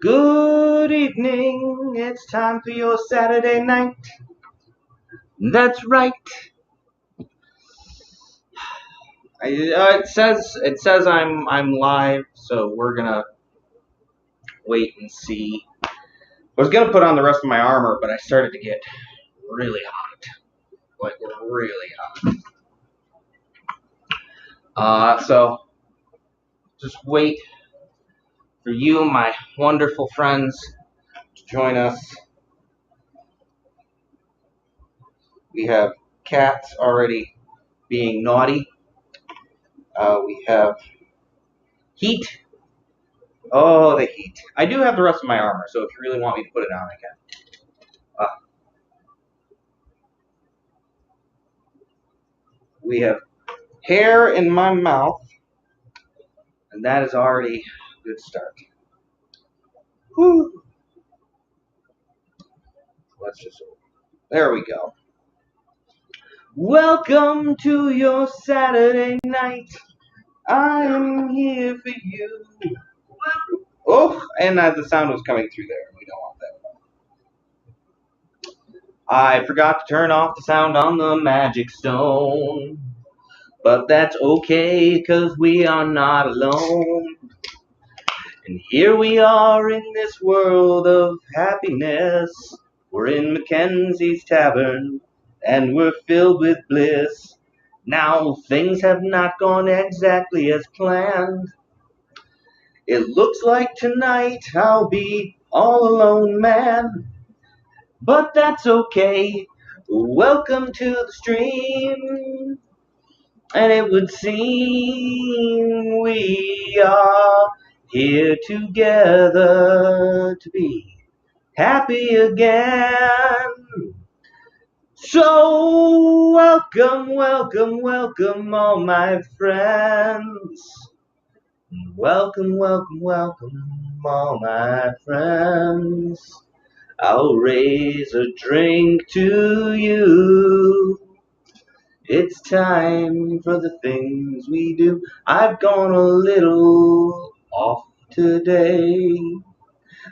Good evening, it's time for your Saturday night. That's right. It says I'm live, so we're gonna wait and see. I was gonna put on the rest of my armor, but I started to get really hot, like really hot. So just wait for you, my wonderful friends, to join us. We have cats already being naughty. We have heat. Oh, the heat. I do have the rest of my armor, so if you really want me to put it on, I can. We have hair in my mouth, and that is already a good start. Whew. There we go. Welcome to your Saturday night. I am here for you. Oh, and the sound was coming through there. We don't want that. I forgot to turn off the sound on the magic stone. But that's okay, 'cause we are not alone. And here we are in this world of happiness. We're in Mackenzie's Tavern, and we're filled with bliss. Now, things have not gone exactly as planned. It looks like tonight I'll be all alone, man. But that's okay. Welcome to the stream. And it would seem we are here together to be happy again. So welcome, welcome, welcome, all my friends. Welcome, welcome, welcome, all my friends. I'll raise a drink to you. It's time for the things we do. I've gone a little off today.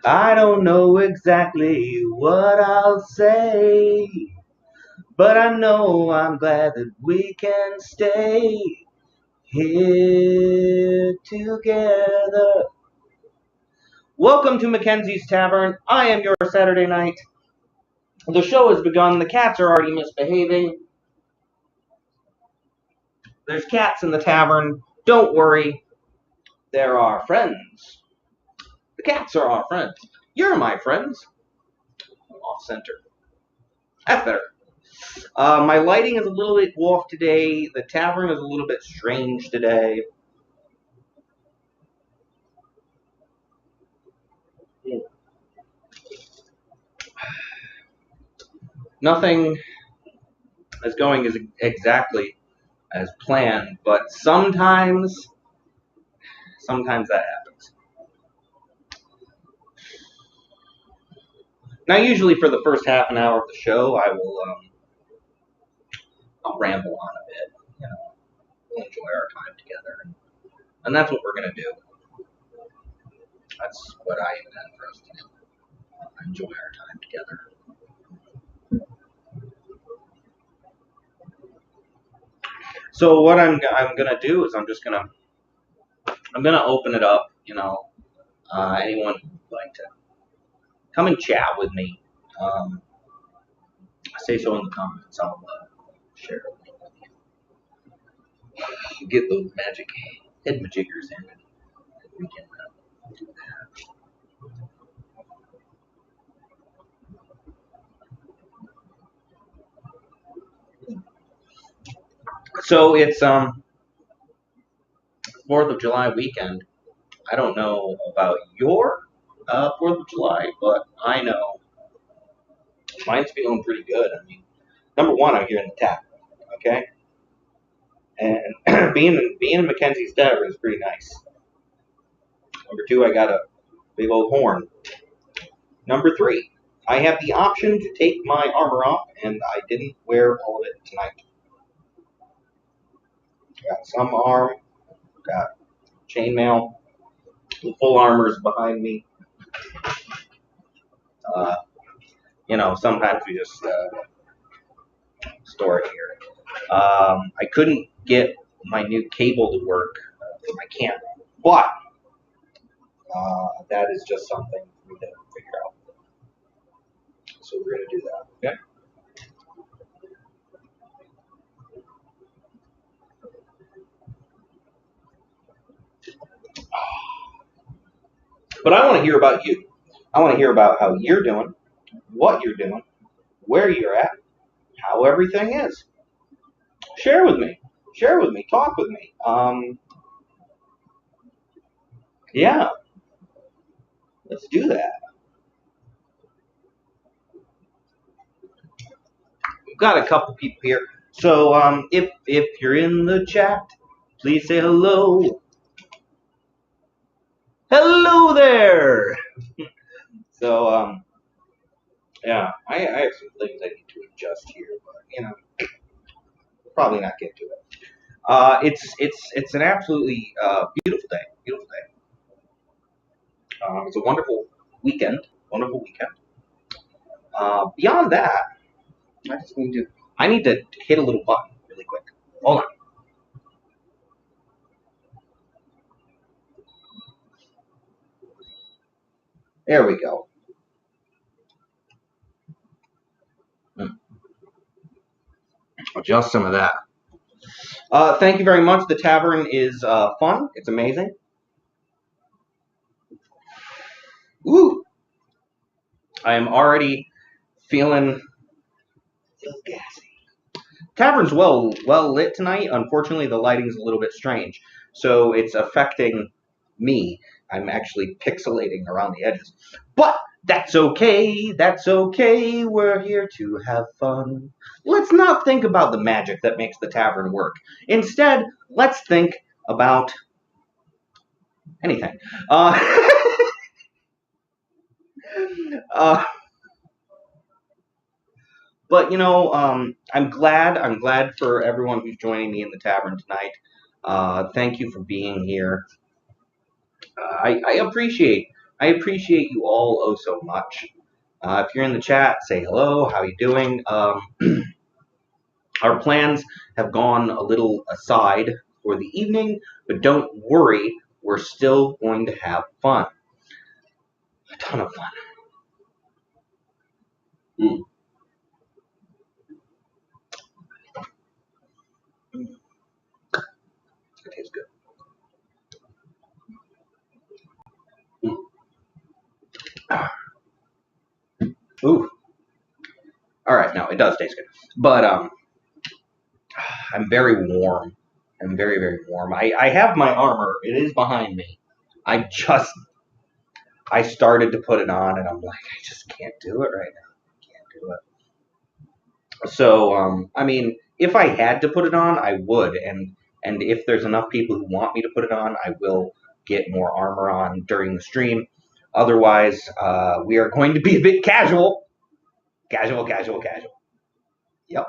I don't know exactly what I'll say, but I know I'm glad that we can stay here together. Welcome to Mackenzie's Tavern. I am your Saturday night. The show has begun. The cats are already misbehaving. There's cats in the tavern. Don't worry. They're our friends. The cats are our friends. You're my friends. Off center. That's better. My lighting is a little bit off today. The tavern is a little bit strange today. Nothing is going as exactly as planned, but sometimes that happens. Now, usually for the first half an hour of the show, I'll ramble on a bit. We'll enjoy our time together, and that's what we're gonna do. That's what I intend for us to do. Enjoy our time together. So what I'm gonna do is I'm gonna open it up. Anyone who'd like to come and chat with me, say so in the comments. I'll share it with you. Get those magic head majiggers in. We can do that. So it's 4th of July weekend. I don't know about your 4th of July, but I know mine's feeling pretty good. I mean, number one, I'm here in the tap, okay, and being in Mackenzie's Tavern is pretty nice. Number two, I got a big old horn. Number three, I have the option to take my armor off, and I didn't wear all of it tonight. Got some arm, got chainmail. The full armor is behind me. Sometimes we just store it here. I couldn't get my new cable to work for my camera, but that is just something we need to figure out. So we're going to do that. Okay. But I want to hear about you. I want to hear about how you're doing, what you're doing, where you're at, how everything is. Share with me. Share with me. Talk with me. Yeah, let's do that. We've got a couple people here. So if you're in the chat, please say hello. Hello there. So yeah, I have some things I need to adjust here, but probably not get to it. It's an absolutely beautiful day. Beautiful day. It's a wonderful weekend. Wonderful weekend. Beyond that, I need to hit a little button really quick. Hold on. There we go. Adjust some of that. Thank you very much. The tavern is fun. It's amazing. Woo! I am already feeling gassy. Tavern's well lit tonight. Unfortunately, the lighting's a little bit strange, so it's affecting me. I'm actually pixelating around the edges, but that's okay. That's okay. We're here to have fun. Let's not think about the magic that makes the tavern work. Instead, let's think about anything. Uh, But I'm glad for everyone who's joining me in the tavern tonight. Thank you for being here. I appreciate you all oh so much. If you're in the chat, say hello. How you doing? Our plans have gone a little aside for the evening, but don't worry, we're still going to have fun. A ton of fun. Mm. It tastes good. Mm. Ooh. All right, no, it does taste good, but I'm very warm. I'm very, very warm. I have my armor. It is behind me. I started to put it on, and I'm like, I just can't do it right now. Can't do it. So, I mean, if I had to put it on, I would, and if there's enough people who want me to put it on, I will get more armor on during the stream. Otherwise, we are going to be a bit casual. Casual. Yep.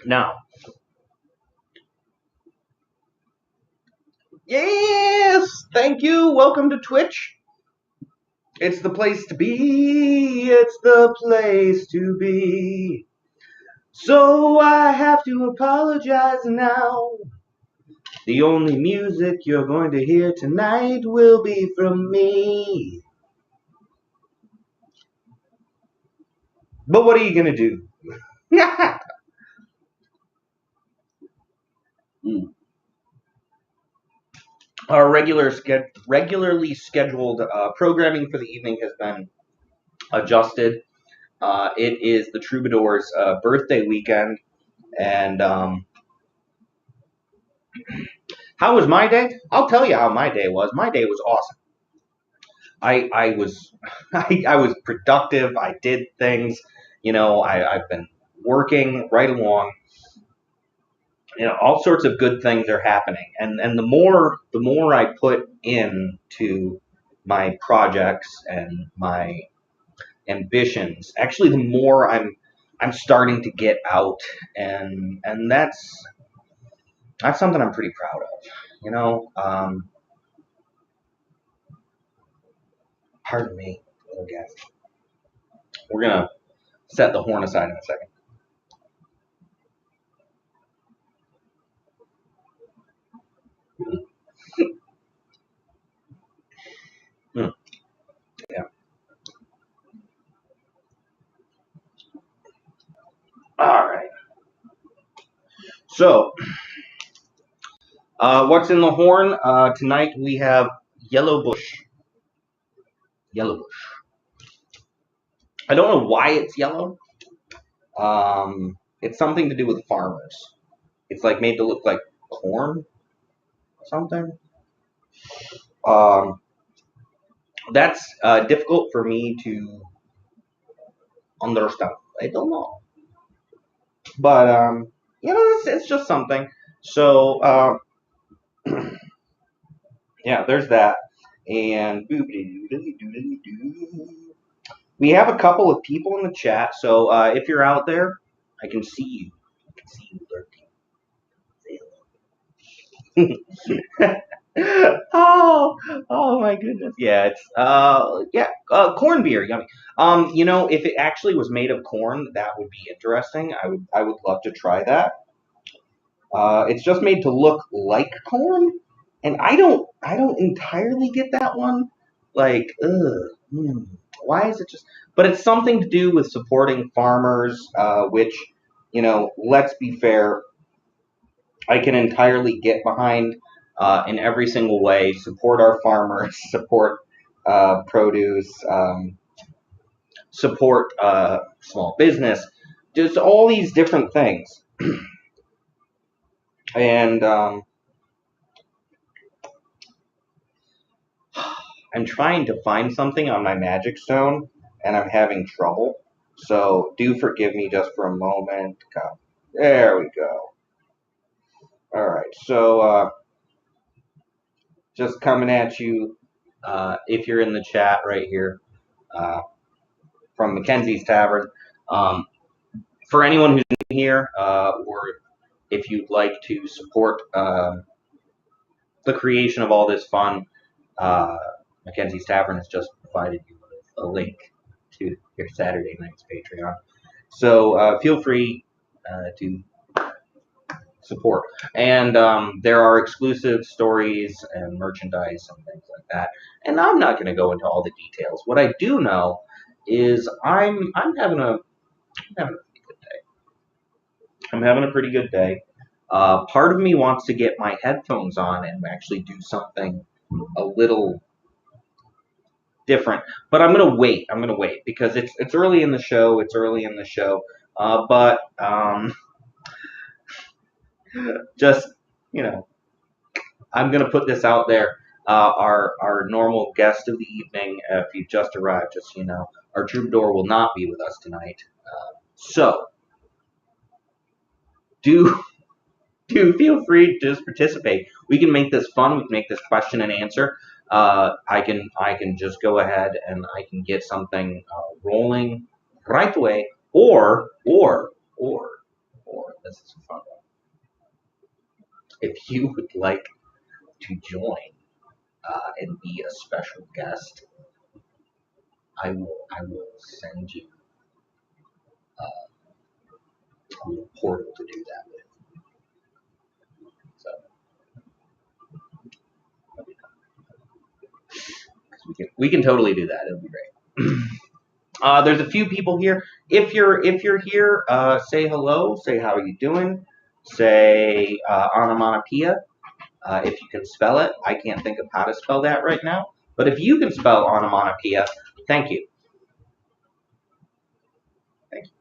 Now, yes, thank you. Welcome to Twitch. It's the place to be. It's the place to be. So I have to apologize now. The only music you're going to hear tonight will be from me. But what are you going to do? Our regularly scheduled programming for the evening has been adjusted. It is the Troubadour's birthday weekend, and how was my day? I'll tell you how my day was. My day was awesome. I was I was productive. I did things. I've been working right along. All sorts of good things are happening, and the more I put into my projects and my ambitions, actually, the more I'm starting to get out, and that's something I'm pretty proud of. You know, pardon me, little guest. We're gonna set the horn aside in a second. Hmm, yeah. All right. So, what's in the horn? Tonight we have yellow bush. Yellow bush. I don't know why it's yellow. It's something to do with farmers. It's like made to look like corn or something. Um, that's difficult for me to understand. I don't know, but it's just something. So yeah, there's that, and we have a couple of people in the chat. So if you're out there, I can see you. I can see you lurking. Oh my goodness. Yeah, it's corn beer, yummy. If it actually was made of corn, that would be interesting. I would love to try that. It's just made to look like corn, and I don't entirely get that one. Like, why is it just? But it's something to do with supporting farmers, which, let's be fair, I can entirely get behind in every single way. Support our farmers, support produce, support small business, just all these different things. And I'm trying to find something on my magic stone, and I'm having trouble. So do forgive me just for a moment. There we go. All right. So just coming at you, if you're in the chat right here, from Mackenzie's Tavern. For anyone who's new here, or if you'd like to support the creation of all this fun, Mackenzie's Tavern has just provided you with a link to your Saturday night's Patreon. So feel free to support. And there are exclusive stories and merchandise and things like that. And I'm not going to go into all the details. What I do know is I'm having a pretty good day. I'm having a pretty good day. Part of me wants to get my headphones on and actually do something a little different, but I'm gonna wait. I'm gonna wait because it's early in the show. It's early in the show, but just I'm gonna put this out there. Our normal guest of the evening, if you just arrived, just so you know, our troubadour will not be with us tonight. So do feel free to just participate. We can make this fun. We can make this question and answer. I can just go ahead and I can get something rolling right away, or this is a fun one. If you would like to join and be a special guest, I will send you a little portal to do that with. So we can totally do that. It'll be great. There's a few people here. If you're here, say hello. Say how are you doing. Say onomatopoeia. If you can spell it. I can't think of how to spell that right now. But if you can spell onomatopoeia, thank you. Thank you.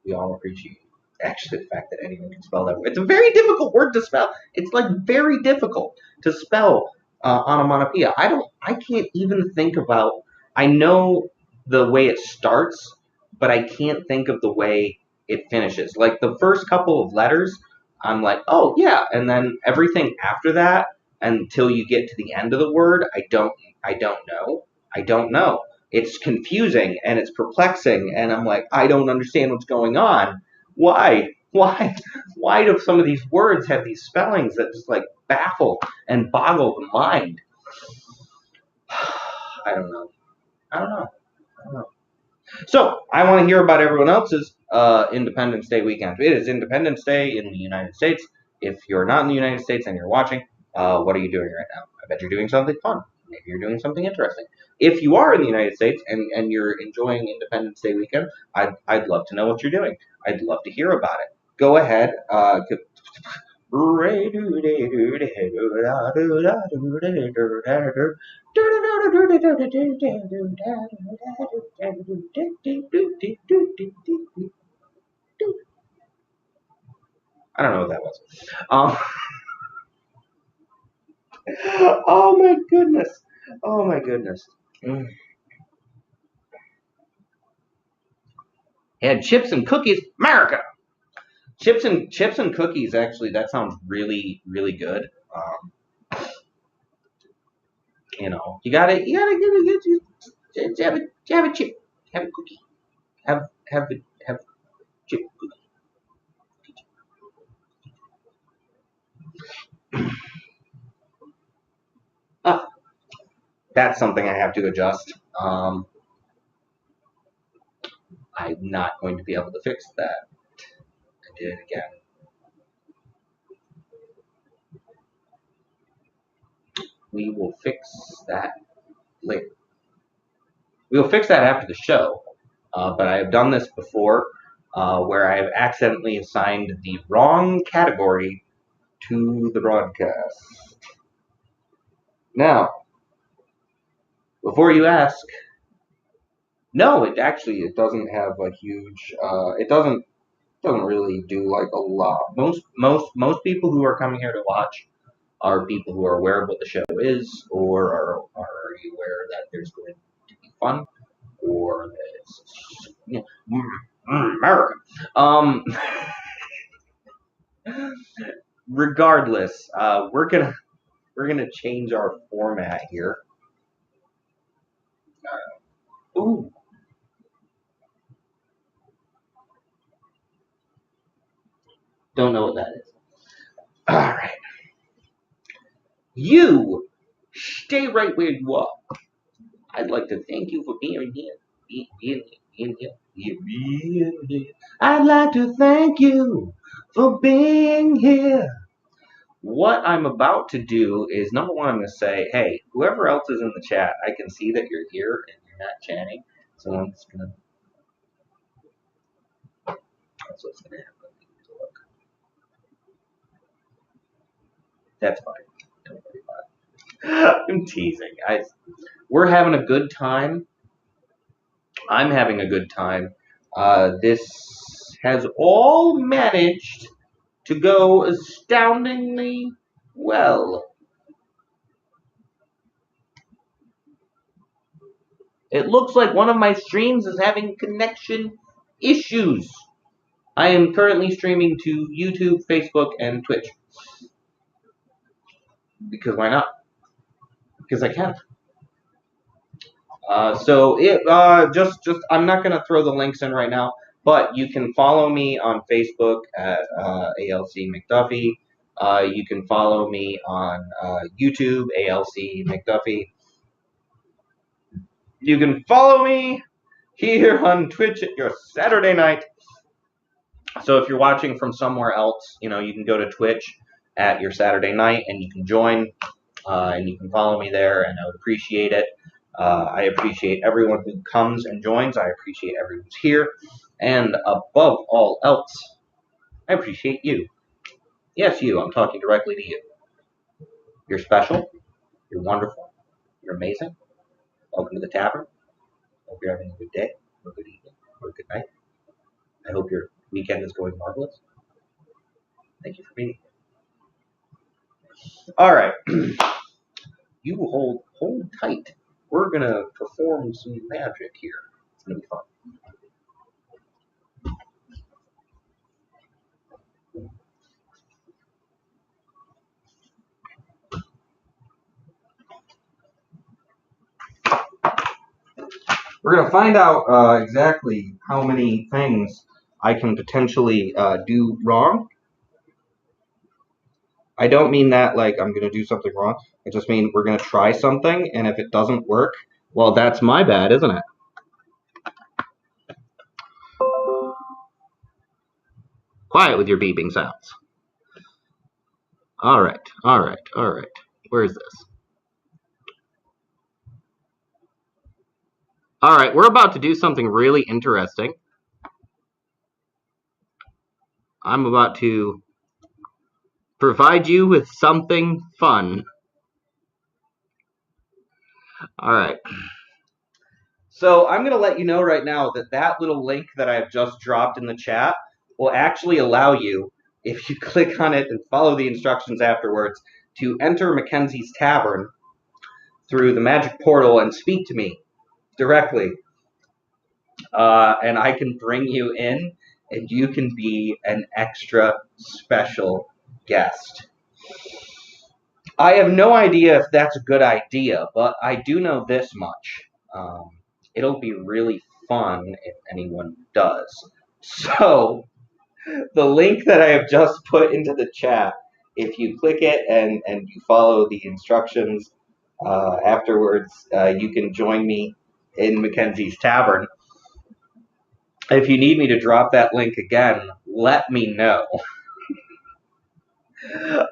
We all appreciate actually the fact that anyone can spell that word. It's a very difficult word to spell. It's like very difficult to spell onomatopoeia. I can't even think about. I know the way it starts, but I can't think of the way it finishes. Like the first couple of letters, I'm like, oh yeah, and then everything after that until you get to the end of the word, I don't know. I don't know. It's confusing and it's perplexing, and I'm like, I don't understand what's going on. Why? Why do some of these words have these spellings that just like baffle and boggle the mind? I don't know. I don't know. I don't know. So I want to hear about everyone else's Independence Day weekend. It is Independence Day in the United States. If you're not in the United States and you're watching, what are you doing right now? I bet you're doing something fun. Maybe you're doing something interesting. If you are in the United States and you're enjoying Independence Day weekend, I'd love to know what you're doing. I'd love to hear about it. Go ahead. I don't know what that was. Oh my goodness. Oh my goodness. Had chips and cookies, America. Chips and cookies. Actually, that sounds really good. You gotta get have a chip, have a cookie, have chip cookie. That's something I have to adjust. I'm not going to be able to fix that. I did it again. We will fix that later. We will fix that after the show. But I have done this before, where I have accidentally assigned the wrong category to the broadcast. Now, before you ask, no, it doesn't have a huge. It doesn't really do like a lot. Most people who are coming here to watch are people who are aware of what the show is, or are already aware that there's going to be fun, or that it's America. Regardless, we're gonna change our format here. Ooh. Don't know what that is. All right. You stay right where you are. I'd like to thank you for being here. Being here. I'd like to thank you for being here. What I'm about to do is, number one, I'm going to say, hey, whoever else is in the chat, I can see that you're here and you're not chatting. So I'm just going to. That's what's going to happen. That's fine. Don't worry about it. I'm teasing. We're having a good time. I'm having a good time. This has all managed to go astoundingly well. It looks like one of my streams is having connection issues. I am currently streaming to YouTube, Facebook, and Twitch. Because why not? Because I can. I'm not going to throw the links in right now, but you can follow me on Facebook at ALC McDuffie. You can follow me on YouTube, ALC McDuffie. You can follow me here on Twitch at your Saturday night. So if you're watching from somewhere else, you can go to Twitch at your Saturday night and you can join and you can follow me there, and I would appreciate it. I appreciate everyone who comes and joins. I appreciate everyone who's here. And above all else, I appreciate you. Yes, you. I'm talking directly to you. You're special. You're wonderful. You're amazing. Welcome to the tavern. Hope you're having a good day, or a good evening, or a good night. I hope your weekend is going marvelous. Thank you for being here. All right. You hold tight. We're going to perform some magic here. It's going to be fun. We're going to find out exactly how many things I can potentially do wrong. I don't mean that like I'm going to do something wrong. I just mean we're going to try something, and if it doesn't work, well, that's my bad, isn't it? Quiet with your beeping sounds. All right, all right, all right. Where is this? All right, we're about to do something really interesting. I'm about to provide you with something fun. All right. So I'm going to let you know right now that that little link that I've just dropped in the chat will actually allow you, if you click on it and follow the instructions afterwards, to enter Mackenzie's Tavern through the magic portal and speak to me directly. And I can bring you in, and you can be an extra special guest. I have no idea if that's a good idea, but I do know this much. It'll be really fun if anyone does. So, the link that I have just put into the chat, if you click it and you follow the instructions afterwards, you can join me in Mackenzie's Tavern. If you need me to drop that link again, let me know.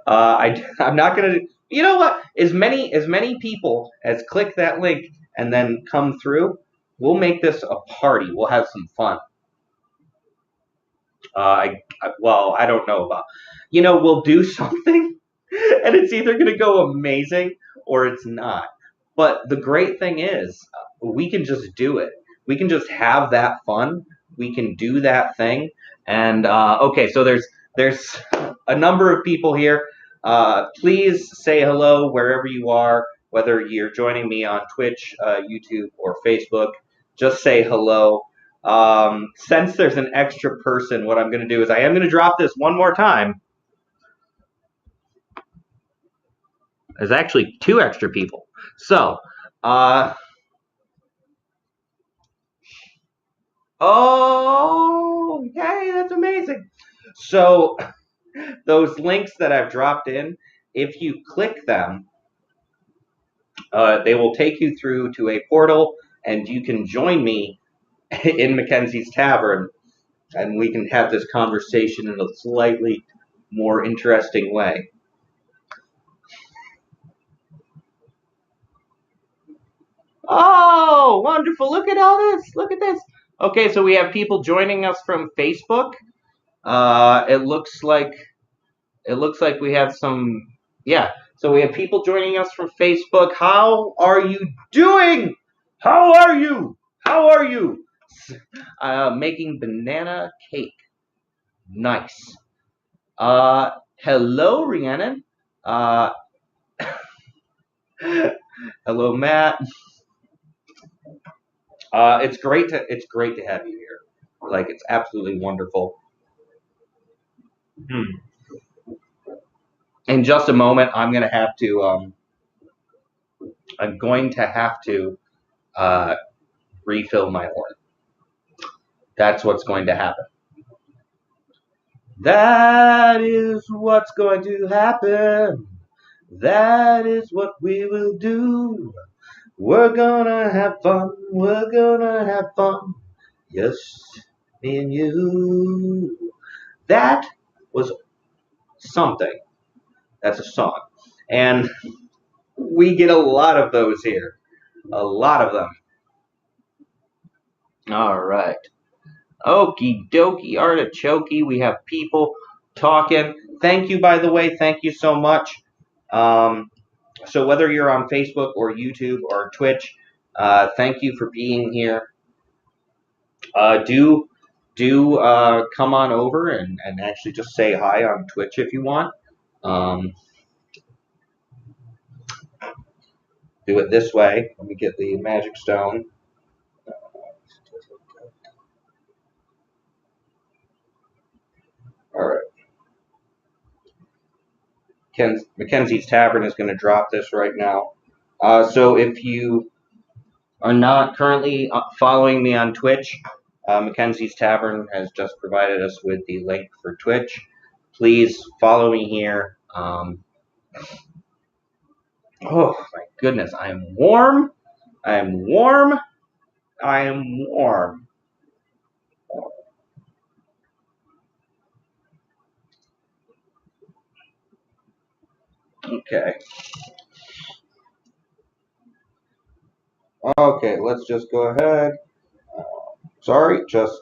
I'm not going to... You know what? As many people as click that link and then come through, we'll make this a party. We'll have some fun. Well, I don't know about... we'll do something, and it's either going to go amazing or it's not. But the great thing is, we can just do it. We can just have that fun. We can do that thing. And, okay, so there's a number of people here. Please say hello wherever you are, whether you're joining me on Twitch, YouTube, or Facebook. Just say hello. Since there's an extra person, what I'm going to do is I am going to drop this one more time. There's actually 2 extra people. So, oh, yay, that's amazing. So, those links that I've dropped in, if you click them, they will take you through to a portal, and you can join me in Mackenzie's Tavern, and we can have this conversation in a slightly more interesting way. Oh, wonderful. Look at all this. Look at this. Okay, so we have people joining us from Facebook. It looks like we have some, yeah. So we have people joining us from Facebook. How are you doing? How are you? How are you? Making banana cake. Nice. Hello, Rhiannon. Hello, Matt. It's great to have you here. Like, it's absolutely wonderful. In just a moment, I'm going to have to refill my horn. That's what's going to happen. That is what's going to happen. That is what we will do. We're gonna have fun. We're gonna have fun. Yes, me and you. That was something. That's a song. And we get a lot of those here. A lot of them. All right. Okie dokie, artichokey. We have people talking. Thank you, by the way. Thank you so much. So whether you're on Facebook or YouTube or Twitch, thank you for being here. Do come on over and actually just say hi on Twitch if you want. Do it this way. Let me get the magic stone. All right. Mackenzie's Tavern is going to drop this right now. So if you are not currently following me on Twitch, Mackenzie's Tavern has just provided us with the link for Twitch. Please follow me here. Oh my goodness, I am warm. I am warm. I am warm. Okay. Okay, let's just go ahead. Sorry, just.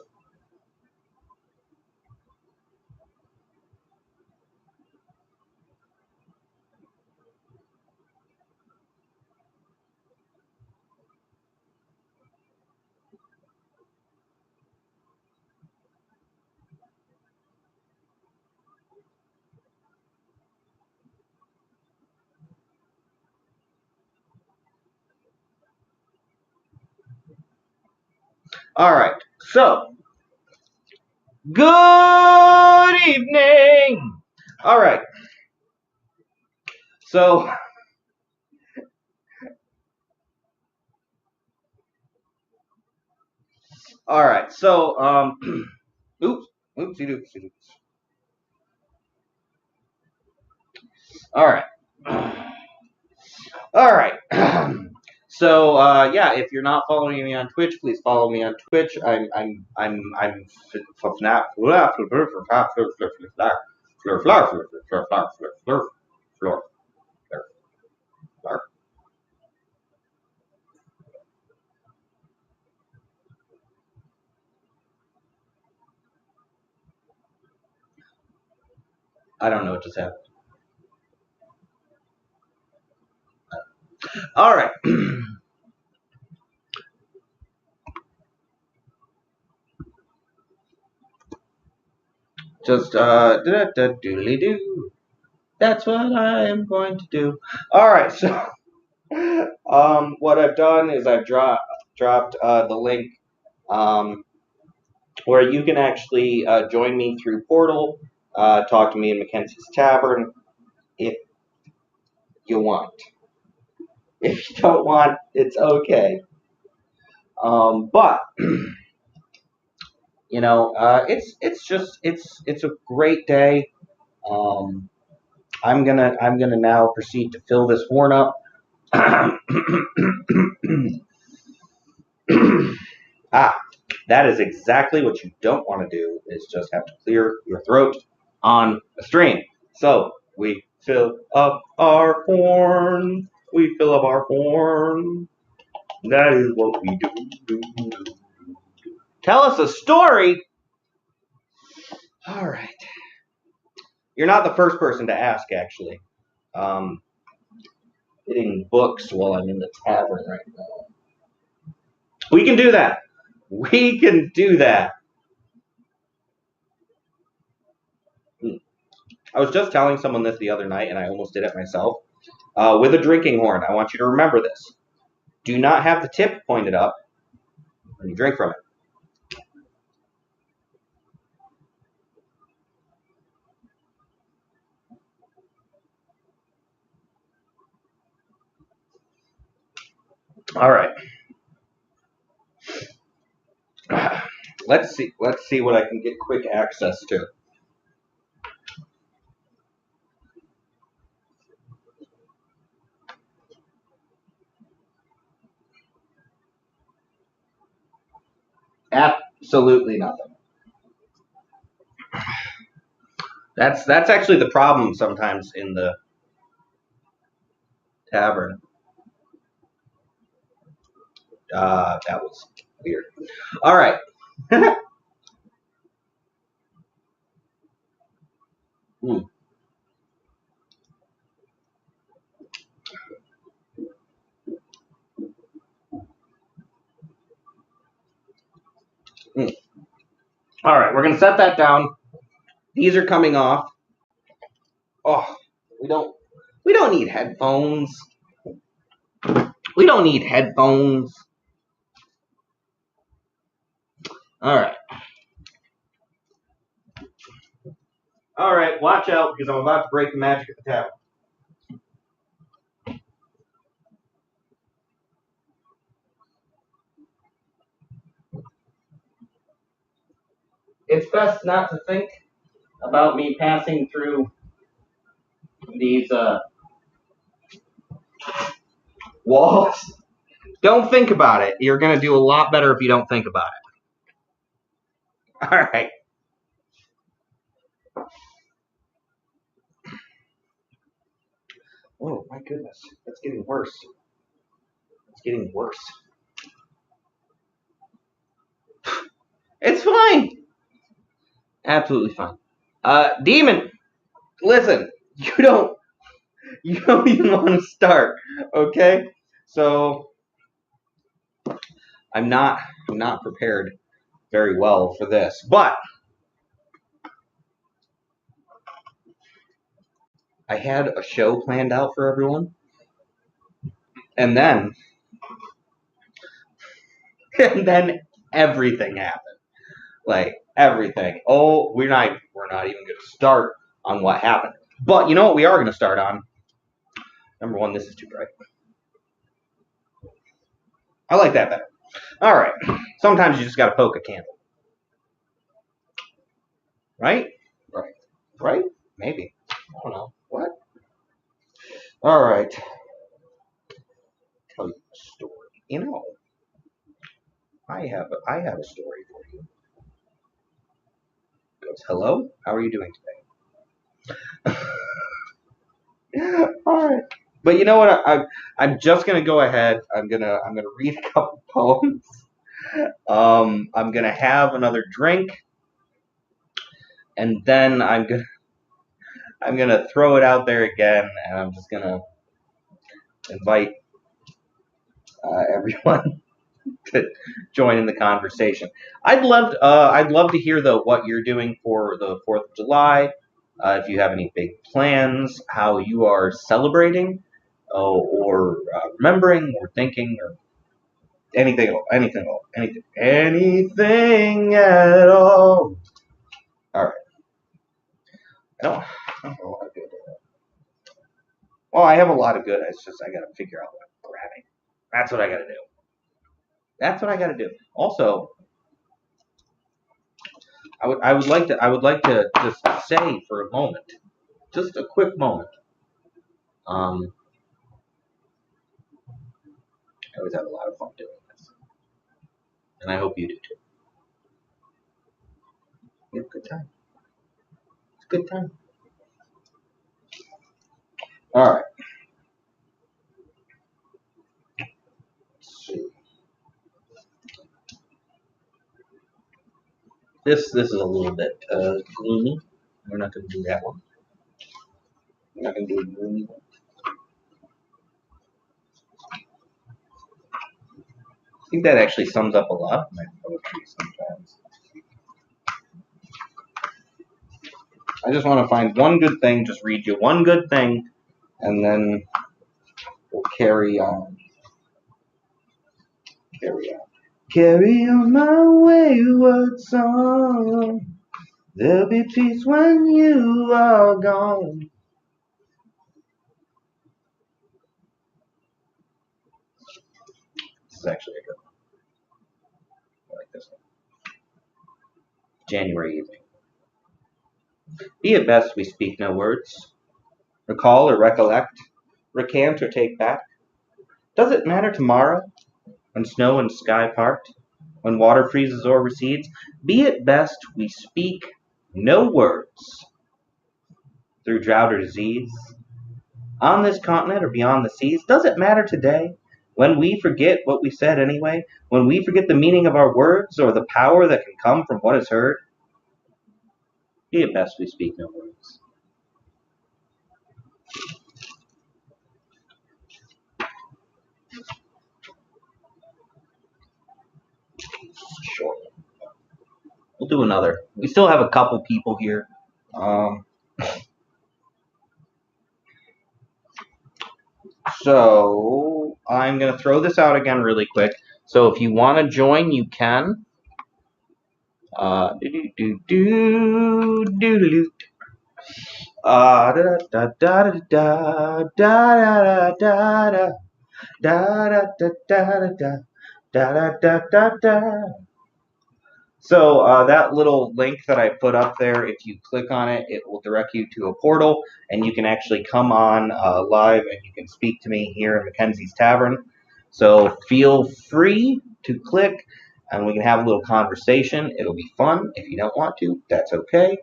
All right. So, good evening. All right. So, all right. So, oops, oopsie doopsie. All right. All right. So yeah, if you're not following me on Twitch, please follow me on Twitch. I'm I don't know what just happened. All right. Just doodly doo. That's what I am going to do. All right. So what I've done is I've dropped the link where you can actually join me through Portal, talk to me in Mackenzie's Tavern if you want. If you don't want, it's okay. But you know, it's a great day. Um, I'm gonna now proceed to fill this horn up. That is exactly what you don't want to do. Is just have to clear your throat on a stream. So we fill up our horn. We fill up our horn. That is what we do. Tell us a story. All right. You're not the first person to ask, actually. Hitting books while I'm in the tavern right now. We can do that. We can do that. I was just telling someone this the other night, and I almost did it myself. With a drinking horn, I want you to remember this. Do not have the tip pointed up when you drink from it. All right. Let's see. Let's see what I can get quick access to. Absolutely nothing. That's actually the problem sometimes in the tavern. That was weird. All right. All right, we're gonna set that down. These are coming off. Oh, we don't need headphones. We don't need headphones. All right. All right, watch out because I'm about to break the magic at the tavern. it's best not to think about me passing through these walls. Don't think about it. You're going to do a lot better if you don't think about it. All right. Oh, my goodness. That's getting worse. It's getting worse. It's fine. Absolutely fine. Demon, listen. You don't even want to start, okay? So I'm not prepared very well for this, but I had a show planned out for everyone, and then everything happened. Like everything. Oh, we're not even going to start on what happened. But you know what we are going to start on? Number one, this is too bright. I like that better. All right. Sometimes you just got to poke a candle. Right? Right? Maybe. I don't know. What? All right. Tell you a story. You know, I have a story for you. It goes, hello? How are you doing today? All right. But you know what? I'm just gonna go ahead. I'm gonna read a couple poems. I'm gonna have another drink, and then I'm gonna throw it out there again, and I'm just gonna invite everyone to join in the conversation. I'd love to hear though what you're doing for the 4th of July. If you have any big plans, how you are celebrating, or remembering, or thinking, or anything at all. Anything at all. All right. I don't have a lot of good. Well, I have a lot of good. It's just I got to figure out what I'm grabbing. That's what I got to do. Also, I would like to just say for a moment, just a quick moment. I always have a lot of fun doing this, and I hope you do too. You have a good time. It's a good time. All right. Let's see. This is a little bit gloomy. We're not going to do that one. We're not going to do a gloomy one. I think that actually sums up a lot of my poetry sometimes. I just want to find one good thing, just read you one good thing, and then we'll carry on. Carry on my wayward song. There'll be peace when you are gone. This is actually a good one. I like this one. January evening. Be it best we speak no words. Recall or recollect. Recant or take back. Does it matter tomorrow? When snow and sky part? When water freezes or recedes? Be it best we speak no words. Through drought or disease? On this continent or beyond the seas? Does it matter today? When we forget what we said anyway? When we forget the meaning of our words or the power that can come from what is heard? Be it best we speak no words. Short. We'll do another. We still have a couple people here. So I'm going to throw this out again really quick. So if you want to join, you can. So that little link that I put up there, if you click on it, it will direct you to a portal, and you can actually come on live and you can speak to me here in Mackenzie's Tavern. So feel free to click, and we can have a little conversation. It'll be fun. If you don't want to, that's okay.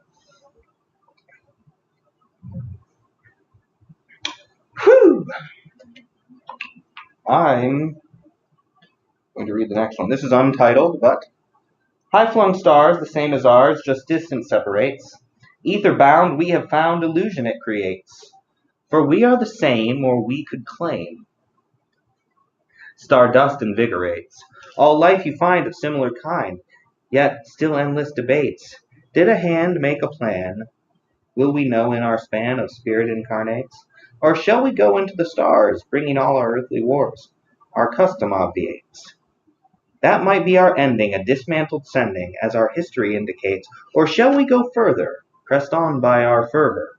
Whew! I'm going to read the next one. This is untitled, but high-flung stars, the same as ours, just distance separates. Ether-bound, we have found illusion it creates. For we are the same, or we could claim. Stardust invigorates. All life you find of similar kind, yet still endless debates. Did a hand make a plan? Will we know in our span of spirit incarnates? Or shall we go into the stars, bringing all our earthly wars? Our custom obviates. That might be our ending, a dismantled sending, as our history indicates. Or shall we go further, pressed on by our fervor,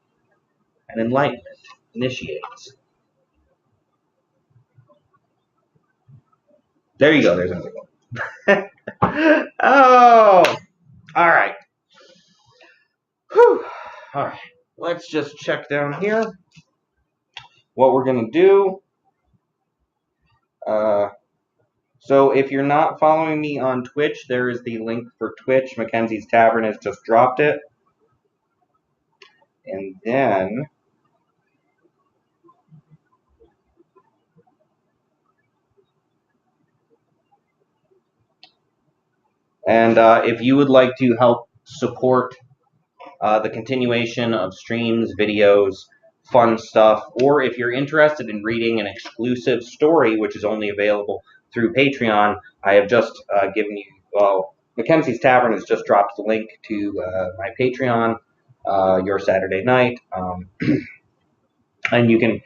and enlightenment initiates? There you go, there's another one. Oh, all right. Whew. All right, let's just check down here what we're going to do. So if you're not following me on Twitch, there is the link for Twitch. Mackenzie's Tavern has just dropped it. And then if you would like to help support the continuation of streams, videos, fun stuff, or if you're interested in reading an exclusive story, which is only available through Patreon, I have just given you, Mackenzie's Tavern has just dropped the link to my Patreon, Your Saturday Night, and you can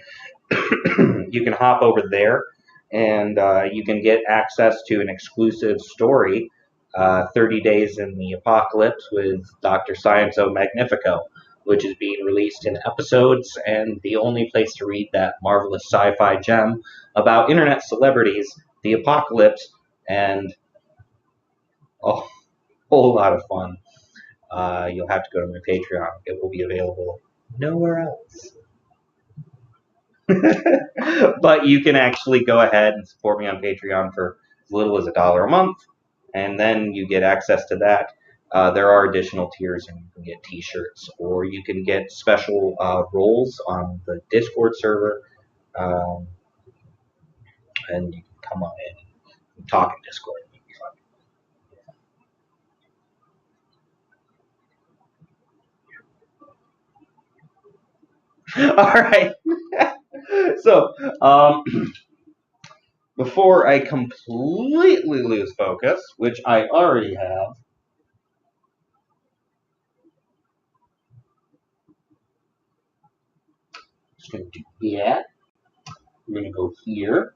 you can hop over there and you can get access to an exclusive story, 30 Days in the Apocalypse with Dr. Scienzo Magnifico, which is being released in episodes and the only place to read that marvelous sci-fi gem about internet celebrities, the apocalypse, and a whole lot of fun. You'll have to go to my Patreon. It will be available nowhere else. But you can actually go ahead and support me on Patreon for as little as $1 a month, and then you get access to that. There are additional tiers, and you can get t-shirts, or you can get special roles on the Discord server, and you can come on in and talk in Discord. All right. So, before I completely lose focus, which I already have, just going to do that. We're going to go here.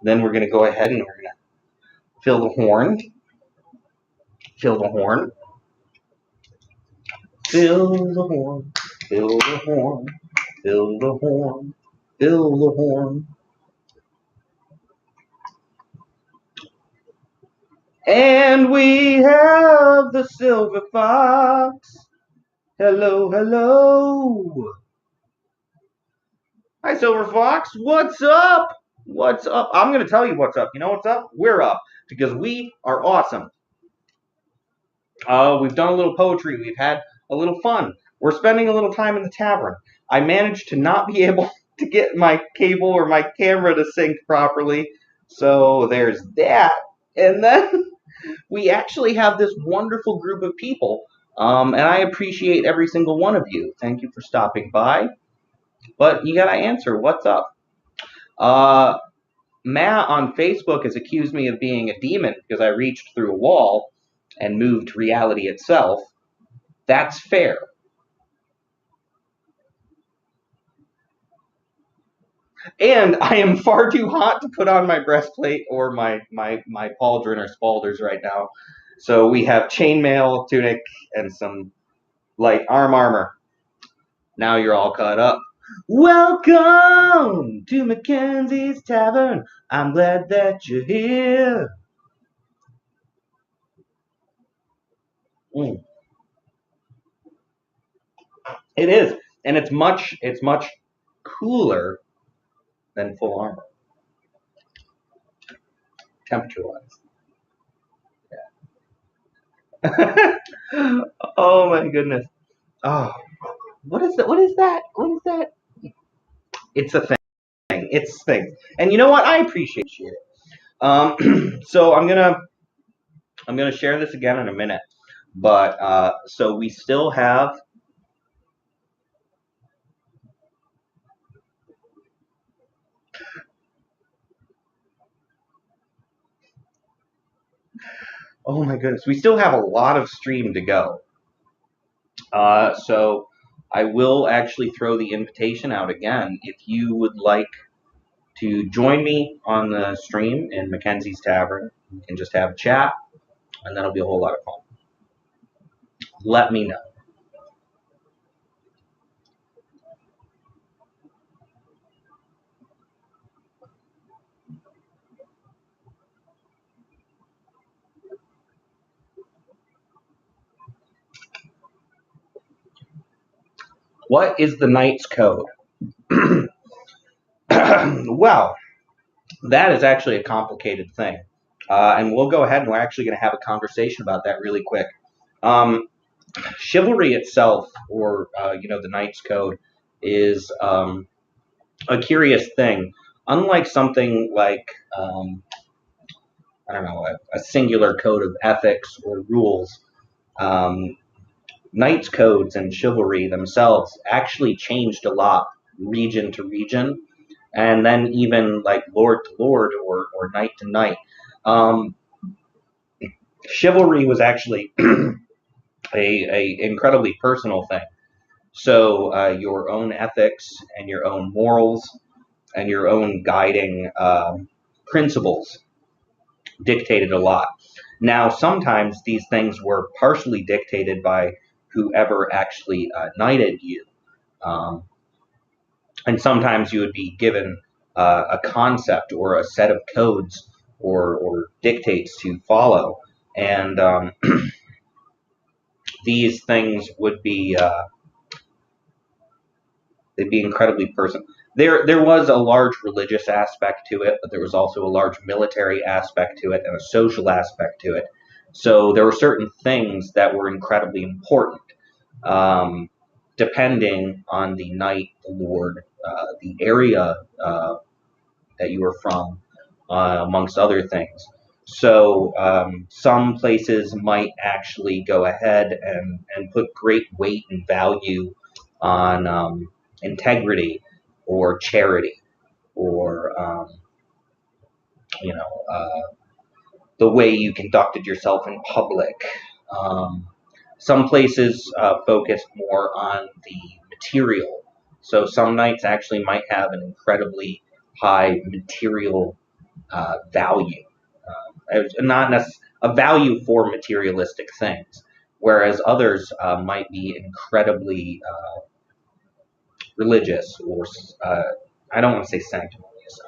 Then we're going to go ahead and we're going to fill the horn. Fill the horn. Fill the horn. Fill the horn. Fill the horn. Fill the horn. And we have the silver fox. Hello, hello. Hi, Silver Fox. What's up? What's up? I'm going to tell you what's up. You know what's up? We're up because we are awesome. We've done a little poetry. We've had a little fun. We're spending a little time in the tavern. I managed to not be able to get my cable or my camera to sync properly, so there's that. And then we actually have this wonderful group of people, and I appreciate every single one of you. Thank you for stopping by. But you gotta answer, what's up? Matt on Facebook has accused me of being a demon because I reached through a wall and moved reality itself. That's fair. And I am far too hot to put on my breastplate or my pauldron or spalders right now. So we have chainmail, tunic, and some light armor. Now you're all caught up. Welcome to Mackenzie's Tavern. I'm glad that you're here. Mm. It is, and it's much cooler than full armor, temperature wise. Oh my goodness. Oh, what is that? What is that? What is that? It's a thing. It's things, and you know what? I appreciate it. So I'm gonna share this again in a minute, but so we still have. Oh my goodness, we still have a lot of stream to go. So I will actually throw the invitation out again. If you would like to join me on the stream in Mackenzie's Tavern, we can just have a chat, and that'll be a whole lot of fun. Let me know. What is the Knight's Code? Well, that is actually a complicated thing. And we'll go ahead and we're actually going to have a conversation about that really quick. Chivalry itself, or the Knight's Code, is a curious thing. Unlike something like I don't know, a singular code of ethics or rules, um, Knights codes and chivalry themselves actually changed a lot region to region, and then even like lord to lord or knight to knight. Um, Chivalry was actually a incredibly personal thing. So your own ethics and your own morals and your own guiding principles dictated a lot. Now, sometimes these things were partially dictated by whoever actually knighted you. Um, and sometimes you would be given a concept or a set of codes or dictates to follow. And these things would be they'd be incredibly personal. There was a large religious aspect to it, but there was also a large military aspect to it and a social aspect to it. So there were certain things that were incredibly important, um, depending on the knight, the lord, the area that you were from, amongst other things. So some places might actually go ahead and put great weight and value on integrity or charity or you know the way you conducted yourself in public. Um, some places focus more on the material. So some knights actually might have an incredibly high material value, not necessarily a value for materialistic things, whereas others might be incredibly religious or I don't want to say sanctimonious,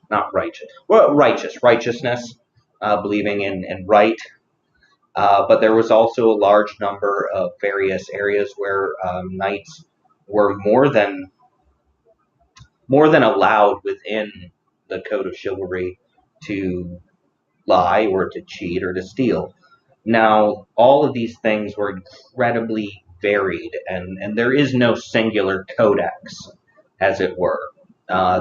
not righteous. Well, righteousness, believing in right. But there was also a large number of various areas where knights were more than allowed within the code of chivalry to lie or to cheat or to steal. Now, all of these things were incredibly varied, and there is no singular codex, as it were.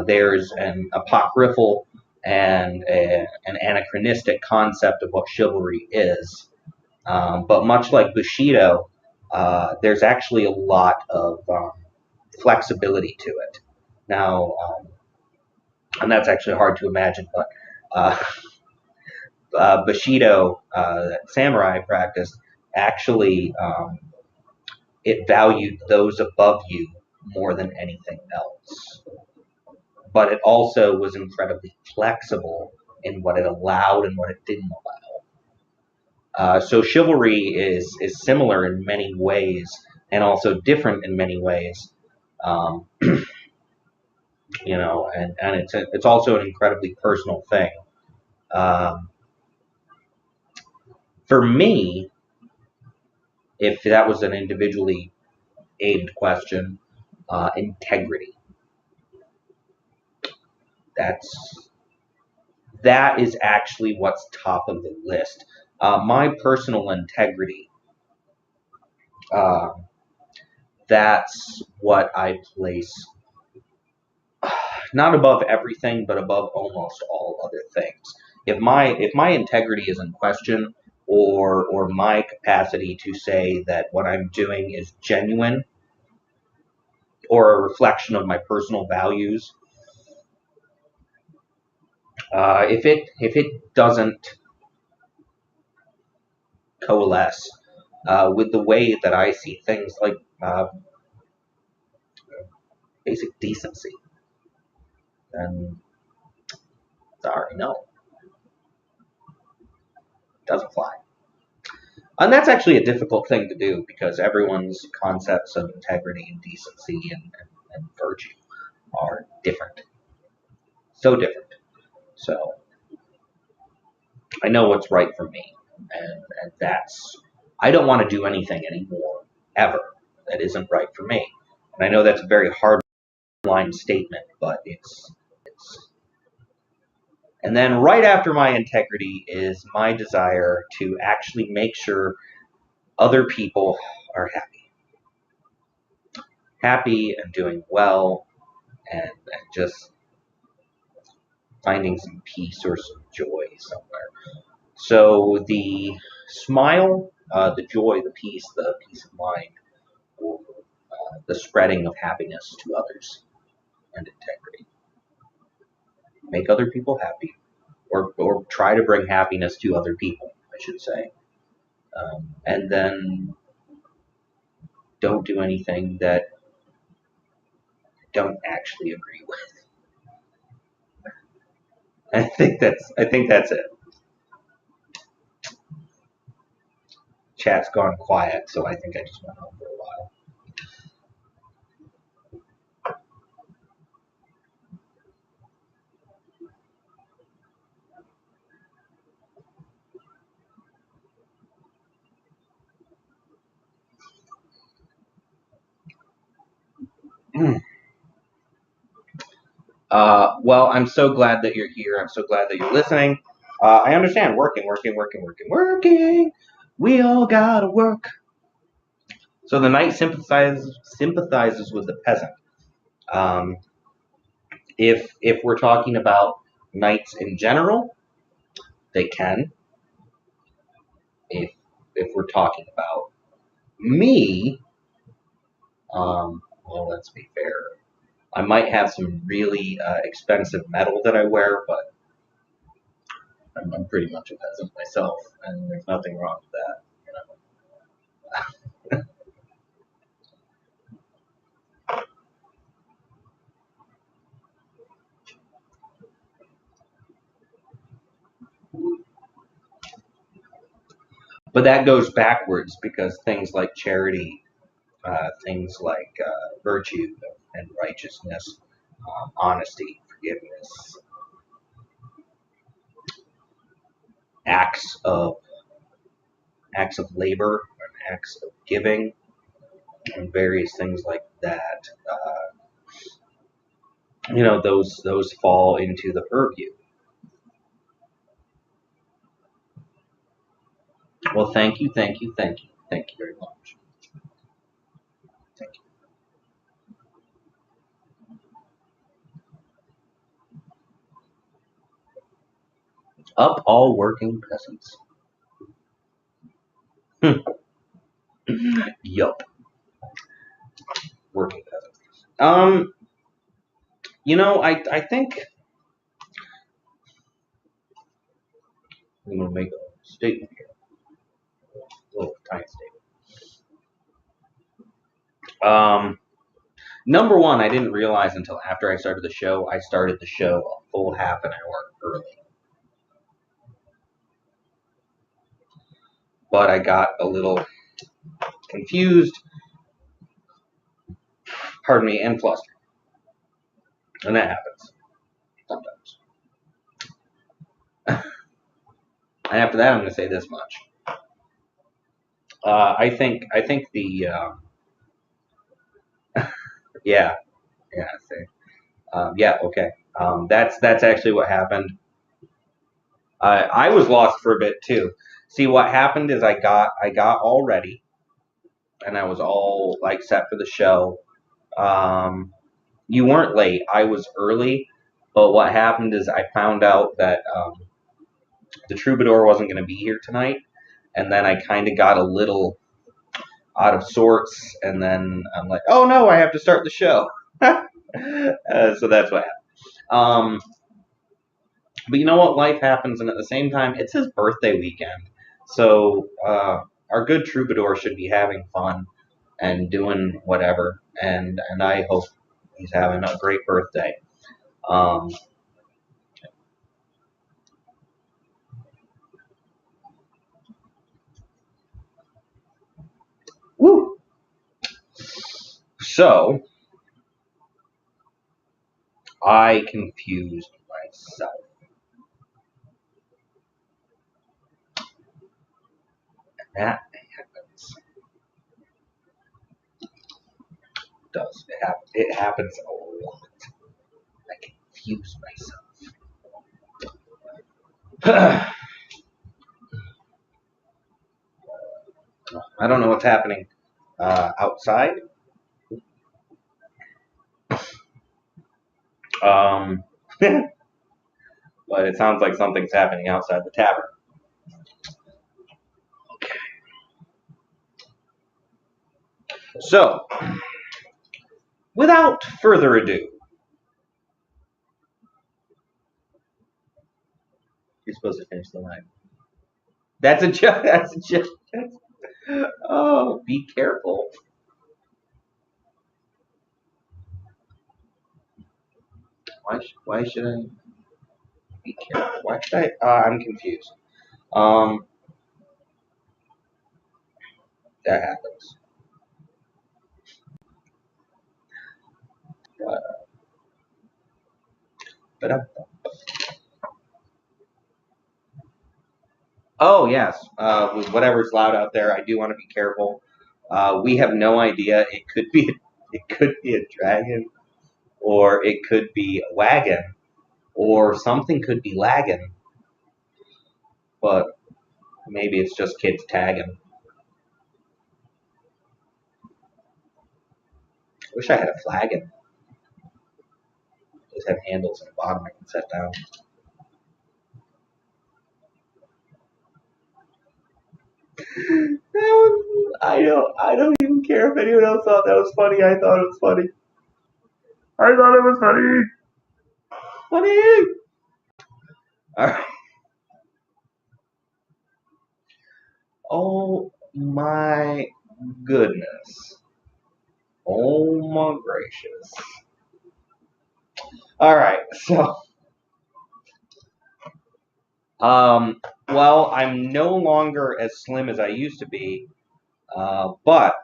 There's an apocryphal and an anachronistic concept of what chivalry is. But much like Bushido, there's actually a lot of flexibility to it. Now, and that's actually hard to imagine, but uh, Bushido, samurai practice, actually it valued those above you more than anything else. But it also was incredibly flexible in what it allowed and what it didn't allow. So chivalry is similar in many ways and also different in many ways. Um, and it's also an incredibly personal thing. Um, For me, if that was an individually aimed question, integrity. That is actually what's top of the list. My personal integrity. Uh, that's what I place not above everything, but above almost all other things. If my integrity is in question, or my capacity to say that what I'm doing is genuine or a reflection of my personal values, if it doesn't coalesce with the way that I see things, like basic decency, then sorry, no, it doesn't fly. And that's actually a difficult thing to do because everyone's concepts of integrity and decency and virtue are different. So different. So I know what's right for me. And I don't want to do anything anymore, ever, that isn't right for me. And I know that's a very hard line statement, but it's. And then right after my integrity is my desire to actually make sure other people are happy and doing well, and just finding some peace or some joy somewhere. So the smile, the joy, the peace of mind, or the spreading of happiness to others, and integrity. Make other people happy, or try to bring happiness to other people, I should say. And then don't do anything that don't actually agree with. I think that's it. Chat's gone quiet, so I think I just went on for a while. Well, I'm so glad that you're here. I'm so glad that you're listening. I understand working. We all gotta work. So the knight sympathizes with the peasant. Um, if we're talking about knights in general, they can. If we're talking about me, well, let's be fair. I might have some really expensive metal that I wear, but I'm pretty much a peasant myself, and there's nothing wrong with that. But that goes backwards because things like charity, things like virtue and righteousness, honesty, forgiveness, acts of acts of labor, and acts of giving, and various things like that. Those fall into the purview. Well, thank you, thank you, thank you, thank you very much. Thank you. Up all working peasants. Yup, working peasants. I think I'm gonna make a statement here, a little tiny statement. Number one, I didn't realize until after I started the show. I started the show a full half an hour early, but I got a little confused. Pardon me, and flustered, and that happens sometimes. And after that, I'm going to say this much: I think the yeah, yeah, yeah, okay. That's actually what happened. I was lost for a bit too. See, what happened is I got all ready and I was all like set for the show. Um, you weren't late. I was early, but what happened is I found out that the troubadour wasn't going to be here tonight, and then I kind of got a little out of sorts, and then I'm like, oh no, I have to start the show. So that's what happened. But you know what? Life happens, and at the same time, it's his birthday weekend. So our good troubadour should be having fun and doing whatever. And I hope he's having a great birthday. Um, woo! So I confused myself. That happens. Does it happen? It happens a lot. I confuse myself. I don't know what's happening outside. Um, but it sounds like something's happening outside the tavern. So, without further ado, you're supposed to finish the line. That's a joke. That's a joke. Oh, be careful. Why should I be careful? Why should I? I'm confused. Um, that happens. But oh yes, with whatever's loud out there, I do want to be careful. We have no idea. It could be a dragon, or it could be a wagon, or something could be lagging. But maybe it's just kids tagging. I wish I had a flagon. Just have handles on the bottom I can set down. I don't even care if anyone else thought that was funny. I thought it was funny. I thought it was funny. Funny. All right. Oh my goodness. Oh my gracious. All right. So, well, I'm no longer as slim as I used to be, but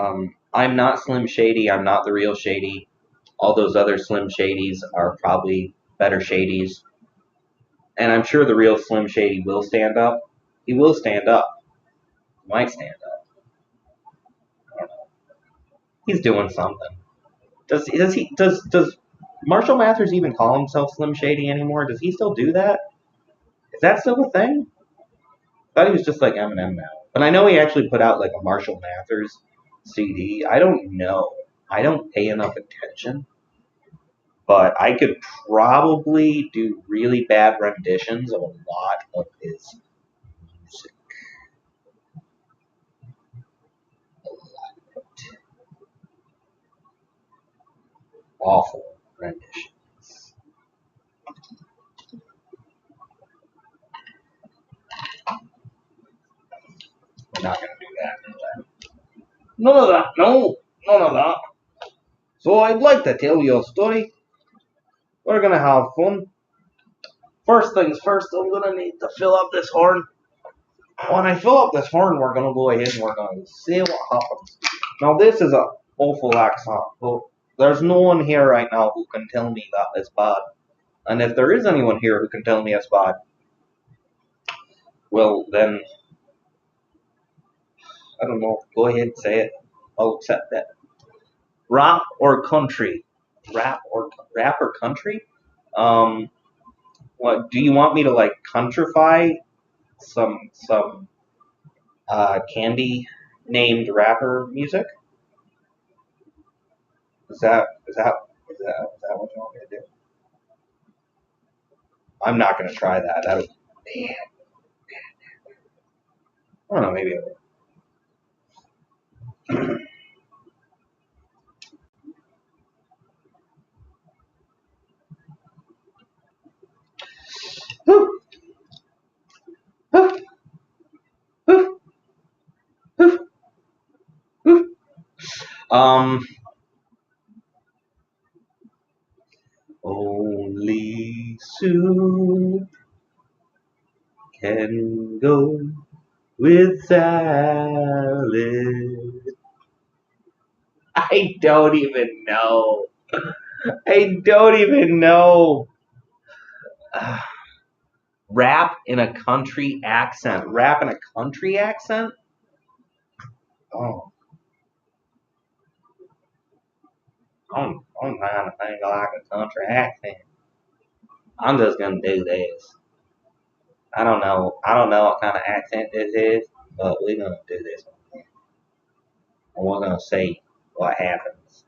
I'm not Slim Shady. I'm not the real Shady. All those other Slim Shadys are probably better Shadys. And I'm sure the real Slim Shady will stand up. He will stand up. He might stand up. I don't know. He's doing something. Does Marshall Mathers even call himself Slim Shady anymore? Does he still do that? Is that still a thing? I thought he was just like Eminem now. But I know he actually put out like a Marshall Mathers CD. I don't know. I don't pay enough attention. But I could probably do really bad renditions of a lot of his music. A lot of it. Awful renditions. We're not going to do that. None of that. No, none of that. So I'd like to tell you a story. We're going to have fun. First things first, I'm going to need to fill up this horn. When I fill up this horn, we're going to go ahead and we're going to see what happens. Now, this is an awful accent, but there's no one here right now who can tell me that is bad. And if there is anyone here who can tell me it's bad, Well, then, I don't know. Go ahead and say it. I'll accept that. Rock or country? Rap or country? What do you want me to like countrify some candy named rapper music? Is that what you want me to do? I'm not gonna try that. That was I don't know, maybe I will. Um Only soup can go with salad. I don't even know. I don't even know. Rap in a country accent. Rap in a country accent? Oh, I'm trying to think like a country accent. I'm just gonna do this. I don't know what kind of accent this is, but we're gonna do this one. And we're gonna see what happens.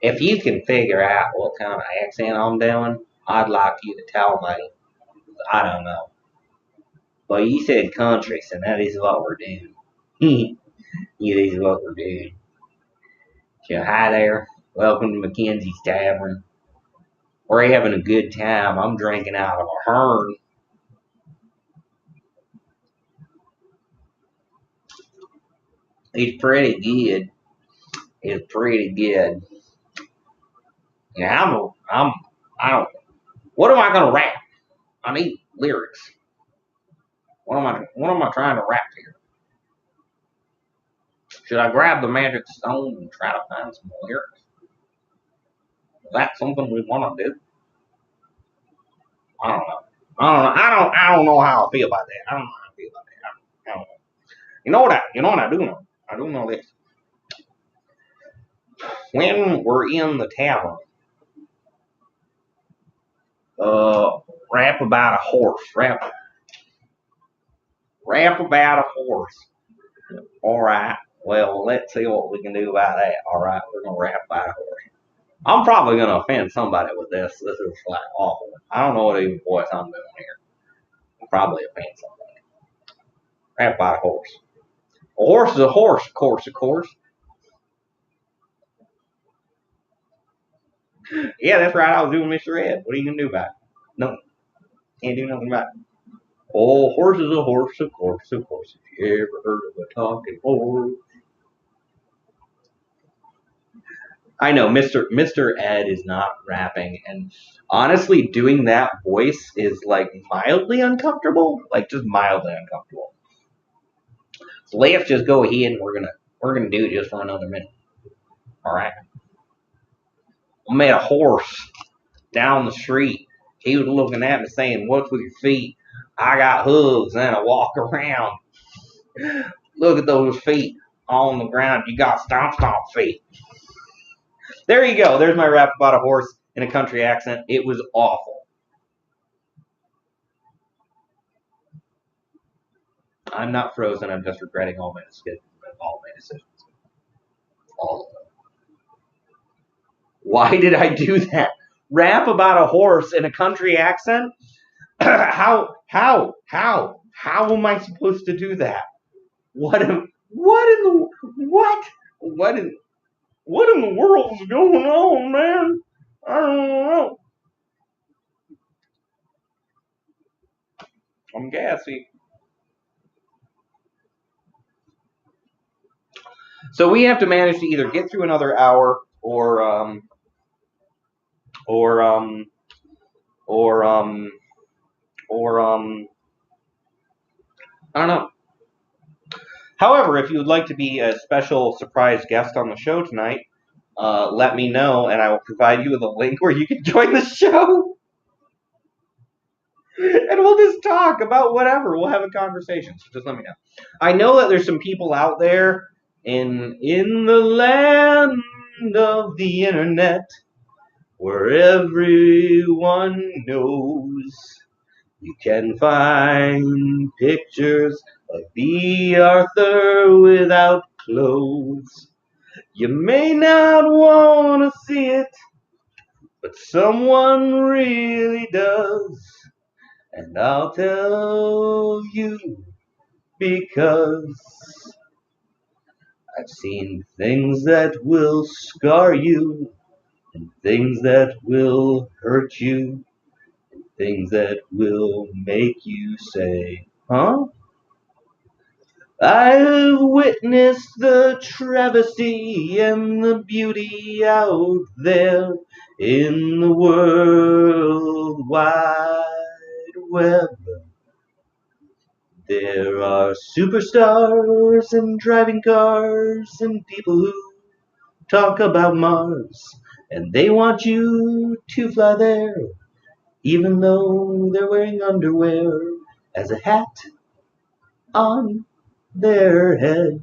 If you can figure out what kind of accent I'm doing, I'd like you to tell me. I don't know. But you said country, so that is what we're doing. It is what we're doing. So hi there. Welcome to Mackenzie's Tavern. We're having a good time. I'm drinking out of a Hearn. It's pretty good. It's pretty good. Yeah, I don't. What am I gonna rap? I need lyrics. What am I trying to rap here? Should I grab the magic stone and try to find some lyrics? Is that something we want to do? I don't know. I don't know how I feel about that. I don't know how I feel about that. I don't know. You know what I do know? I do know this. When we're in the tavern, rap about a horse. Rap about a horse. All right. Well, let's see what we can do about that. All right, we're gonna rap about a horse. I'm probably gonna offend somebody with this. This is like awful. I don't know what even voice I'm doing here. I'll probably offend somebody. Rap about a horse. A horse is a horse, of course. Yeah, that's right. I was doing Mr. Ed. What are you gonna do about it? No, can't do nothing about it. Oh, horse is a horse, of course. If you ever heard of a talking horse. I know Mr. Ed is not rapping, and honestly, doing that voice is like mildly uncomfortable, like just mildly uncomfortable. So let's just go ahead and we're gonna do it just for another minute. All right. I met a horse down the street. He was looking at me saying, "What's with your feet?" I got hooves and I walk around. Look at those feet on the ground. You got stomp feet. There you go. There's my rap about a horse in a country accent. It was awful. I'm not frozen. I'm just regretting all my decisions. All of them. Why did I do that? Rap about a horse in a country accent? How am I supposed to do that? What in the world's going on, man? I don't know. I'm gassy. So we have to manage to either get through another hour or or um or I don't know. However, if you would like to be a special surprise guest on the show tonight, let me know and I will provide you with a link where you can join the show. And we'll just talk about whatever. We'll have a conversation. So just let me know. I know that there's some people out there in the land of the internet where everyone knows you can find pictures of B. Arthur without clothes. You may not want to see it, but someone really does. And I'll tell you because I've seen things that will scar you, and things that will hurt you, and things that will make you say, huh? I've witnessed the travesty and the beauty out there in the world wide web. There are superstars and driving cars and people who talk about Mars, and they want you to fly there, even though they're wearing underwear as a hat on their head.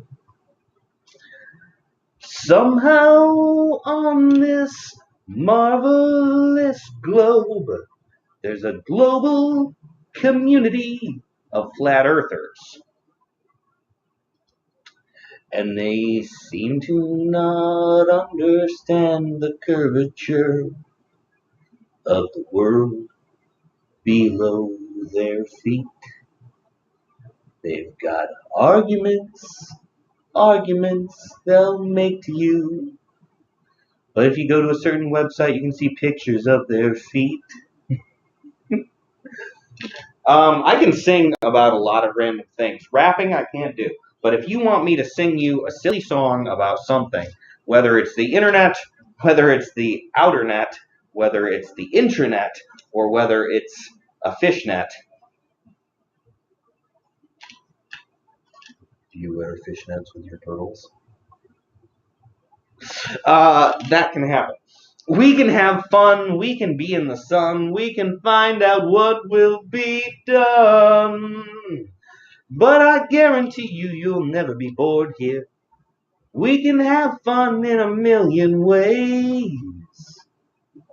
Somehow on this marvelous globe, there's a global community of flat earthers. And they seem to not understand the curvature of the world below their feet. They've got arguments they'll make to you. But if you go to a certain website, you can see pictures of their feet. I can sing about a lot of random things. Rapping, I can't do. But if you want me to sing you a silly song about something, whether it's the internet, whether it's the outer net, whether it's the intranet, or whether it's a fishnet. Do you wear fishnets with your turtles? That can happen. We can have fun, we can be in the sun, we can find out what will be done. But I guarantee you'll never be bored here. We can have fun in a million ways.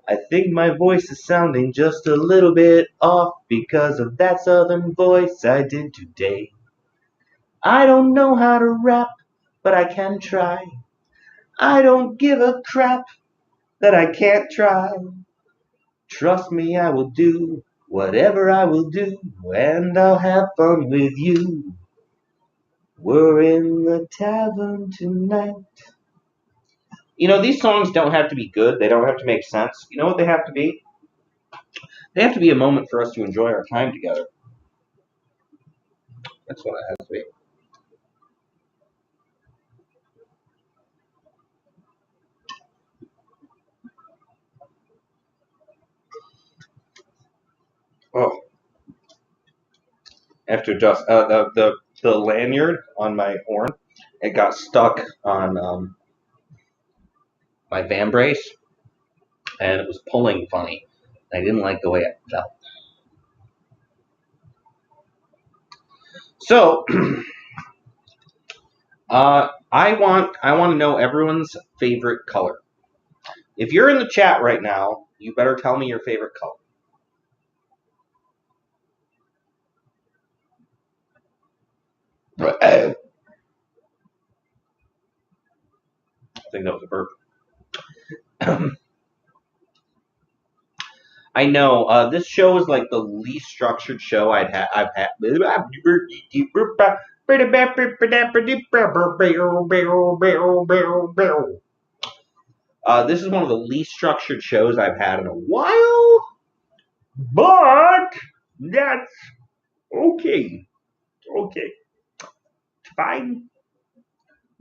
I think my voice is sounding just a little bit off because of that southern voice I did today. I don't know how to rap, but I can try. I don't give a crap that I can't try. Trust me, I will do whatever I will do, and I'll have fun with you. We're in the tavern tonight. You know, these songs don't have to be good. They don't have to make sense. You know what they have to be? They have to be a moment for us to enjoy our time together. That's what it has to be. Oh, after just the lanyard on my horn, it got stuck on my van brace, and it was pulling funny. I didn't like the way it felt. So, I want to know everyone's favorite color. If you're in the chat right now, you better tell me your favorite color. I think that was a burp. I know this show is like the least structured show I've had. This is one of the least structured shows I've had in a while, but that's okay. Okay, fine.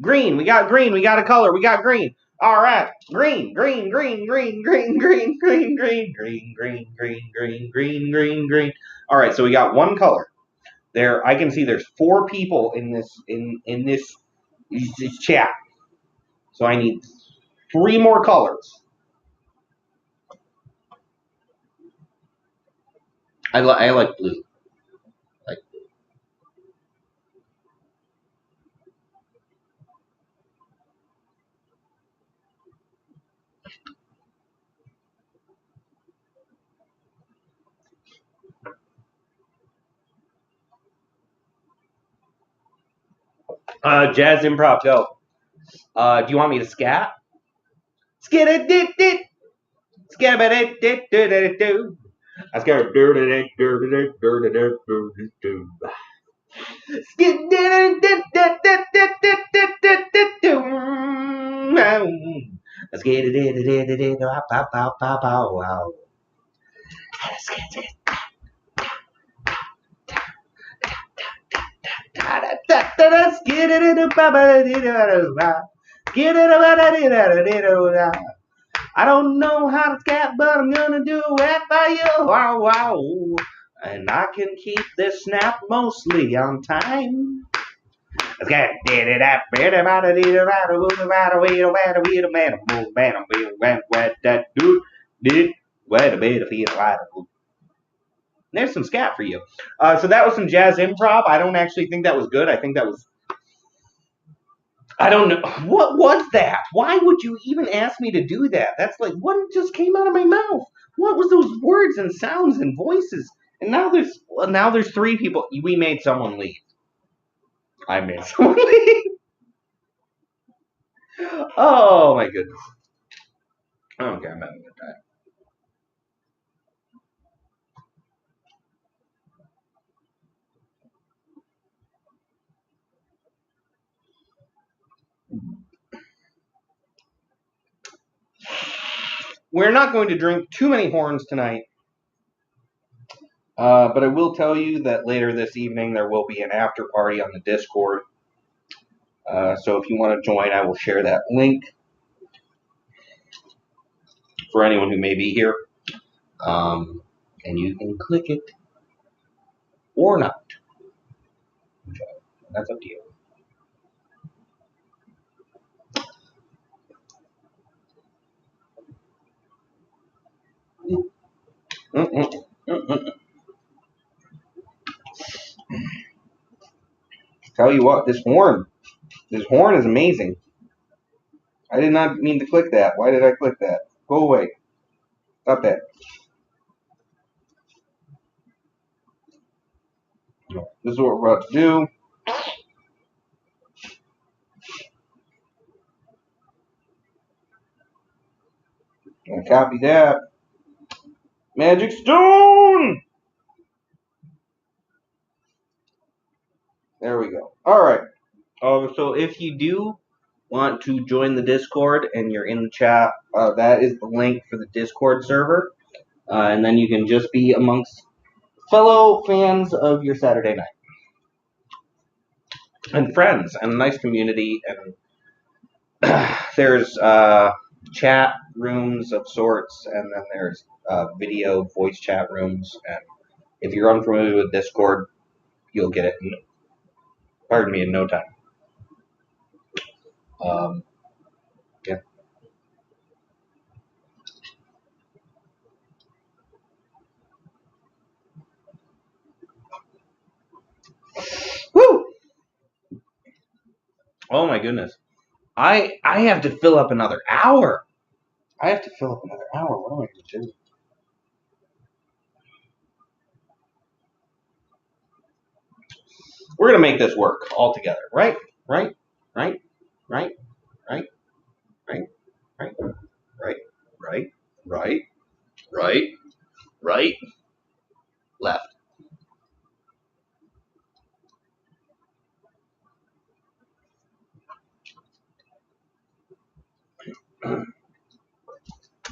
Green, we got green. We got a color. We got green. All right, green, green, green, green, green, green, green, green, green, green, green, green, green, green, green. All right, so we got one color. There, I can see there's 4 people in this chat. So I need 3 more colors. I like blue. Like jazz improv. Go. Do you want me to scat? Skit it dit dit. Scat it dit dit dit do. I scared do do do do do do do do. Skit dit dit dit dit dit dit dit dit do. Let's get it dit dit dit dit. Pow pow pow pow wow. Let's get it. Let's get it in the get it. I don't know how to scat, but I'm gonna do it for you. Wow, wow. And I can keep this snap mostly on time. Let's get it up. There's some scat for you. So that was some jazz improv. I don't actually think that was good. I think that was. I don't know. What was that? Why would you even ask me to do that? That's like, what just came out of my mouth? What was those words and sounds and voices? And now there's 3 people. We made someone leave. I made someone leave. Oh my goodness. Okay, I'm having a good time. We're not going to drink too many horns tonight. But I will tell you that later this evening there will be an after party on the Discord. So if you want to join, I will share that link for anyone who may be here. And you can click it or not. That's up to you. Tell you what, this horn is amazing. I did not mean to click that. Why did I click that? Go away. Stop that. This is what we're about to do. Gonna copy that. Magic stone! There we go. Alright. So if you do want to join the Discord and you're in the chat, that is the link for the Discord server. And then you can just be amongst fellow fans of your Saturday night. And friends, and a nice community. And there's chat rooms of sorts, and then there's video voice chat rooms. And if you're unfamiliar with Discord, you'll get it in no time. Yeah. Woo! Oh my goodness. I have to fill up another hour. What am I going to do? We're going to make this work all together, right? Right? Right? Right? Right? Right? Right? Right? Right? Right? Right? Right? Left.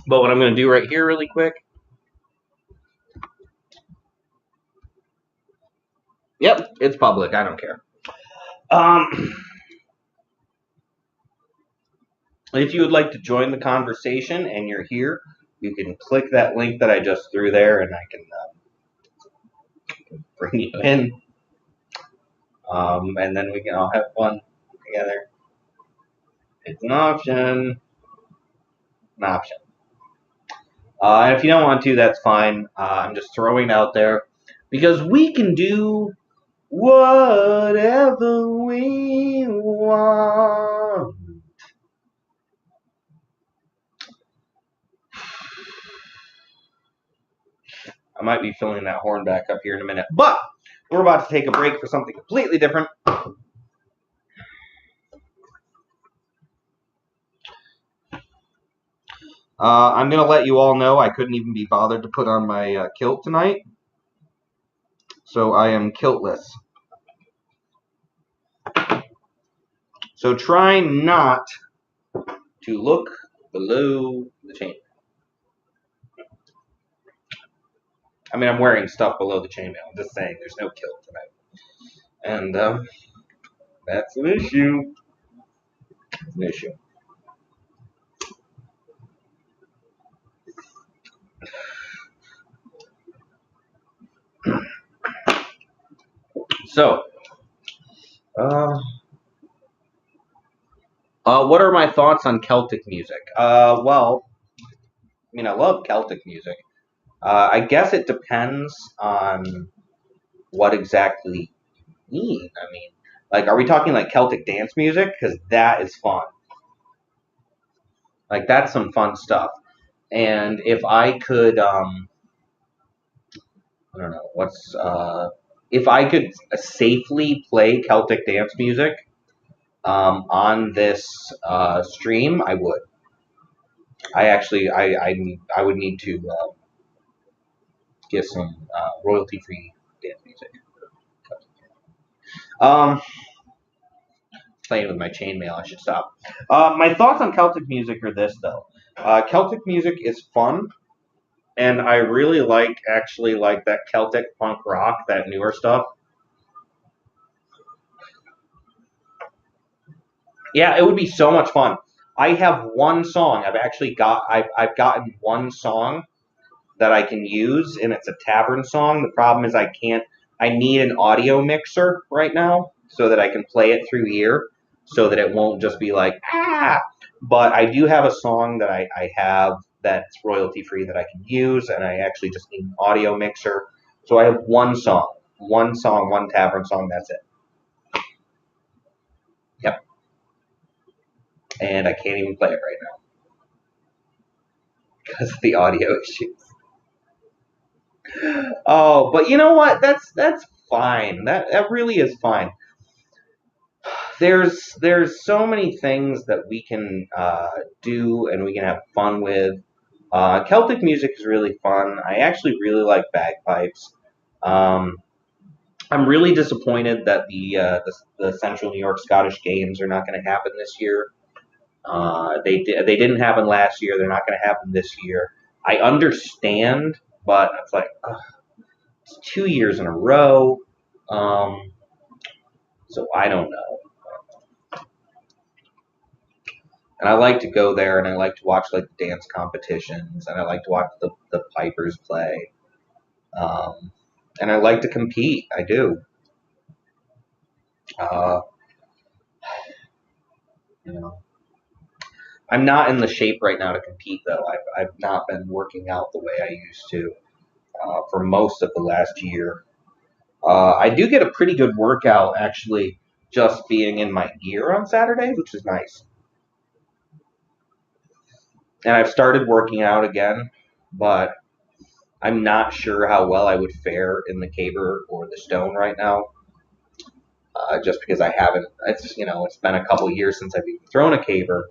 But what I'm going to do right here really quick. Yep, it's public. I don't care. If you would like to join the conversation and you're here, you can click that link that I just threw there, and I can bring you in. And then we can all have fun together. It's an option. And if you don't want to, that's fine. I'm just throwing it out there. Because we can do whatever we want. I might be filling that horn back up here in a minute. But we're about to take a break for something completely different. I'm going to let you all know I couldn't even be bothered to put on my kilt tonight. So I am kiltless. So try not to look below the chain. I mean, I'm wearing stuff below the chainmail. I'm just saying there's no kilt tonight. And that's an issue. It's an issue. So, what are my thoughts on Celtic music? Well, I mean, I love Celtic music. I guess it depends on what exactly you mean. I mean, like, are we talking like Celtic dance music? Because that is fun. Like, that's some fun stuff. And if I could, I don't know, if I could safely play Celtic dance music on this stream, I would. I would need to get some royalty-free dance music. Playing with my chainmail, I should stop. My thoughts on Celtic music are this, though. Celtic music is fun, and I really like that Celtic punk rock, that newer stuff. Yeah, it would be so much fun. I have one song. I've gotten one song that I can use, and it's a tavern song. The problem is I need an audio mixer right now so that I can play it through here so that it won't just be like, ah. But I do have a song that I have that's royalty free that I can use, and I actually just need an audio mixer. So I have one song, one tavern song, that's it. Yep. And I can't even play it right now because of the audio issues. Oh, but you know what? That's fine. That really is fine. There's so many things that we can do and we can have fun with. Celtic music is really fun. I actually really like bagpipes. I'm really disappointed that the Central New York Scottish Games are not going to happen this year. They didn't happen last year. They're not going to happen this year. I understand, but it's like it's 2 years in a row. So I don't know. And I like to go there, and I like to watch like the dance competitions, and I like to watch the pipers play, and I like to compete. I do. Uh, you know, I'm not in the shape right now to compete though. I've not been working out the way I used to for most of the last year. I do get a pretty good workout actually, just being in my gear on Saturdays, which is nice. And I've started working out again, but I'm not sure how well I would fare in the caber or the stone right now, just because I haven't. It's been a couple years since I've even thrown a caber.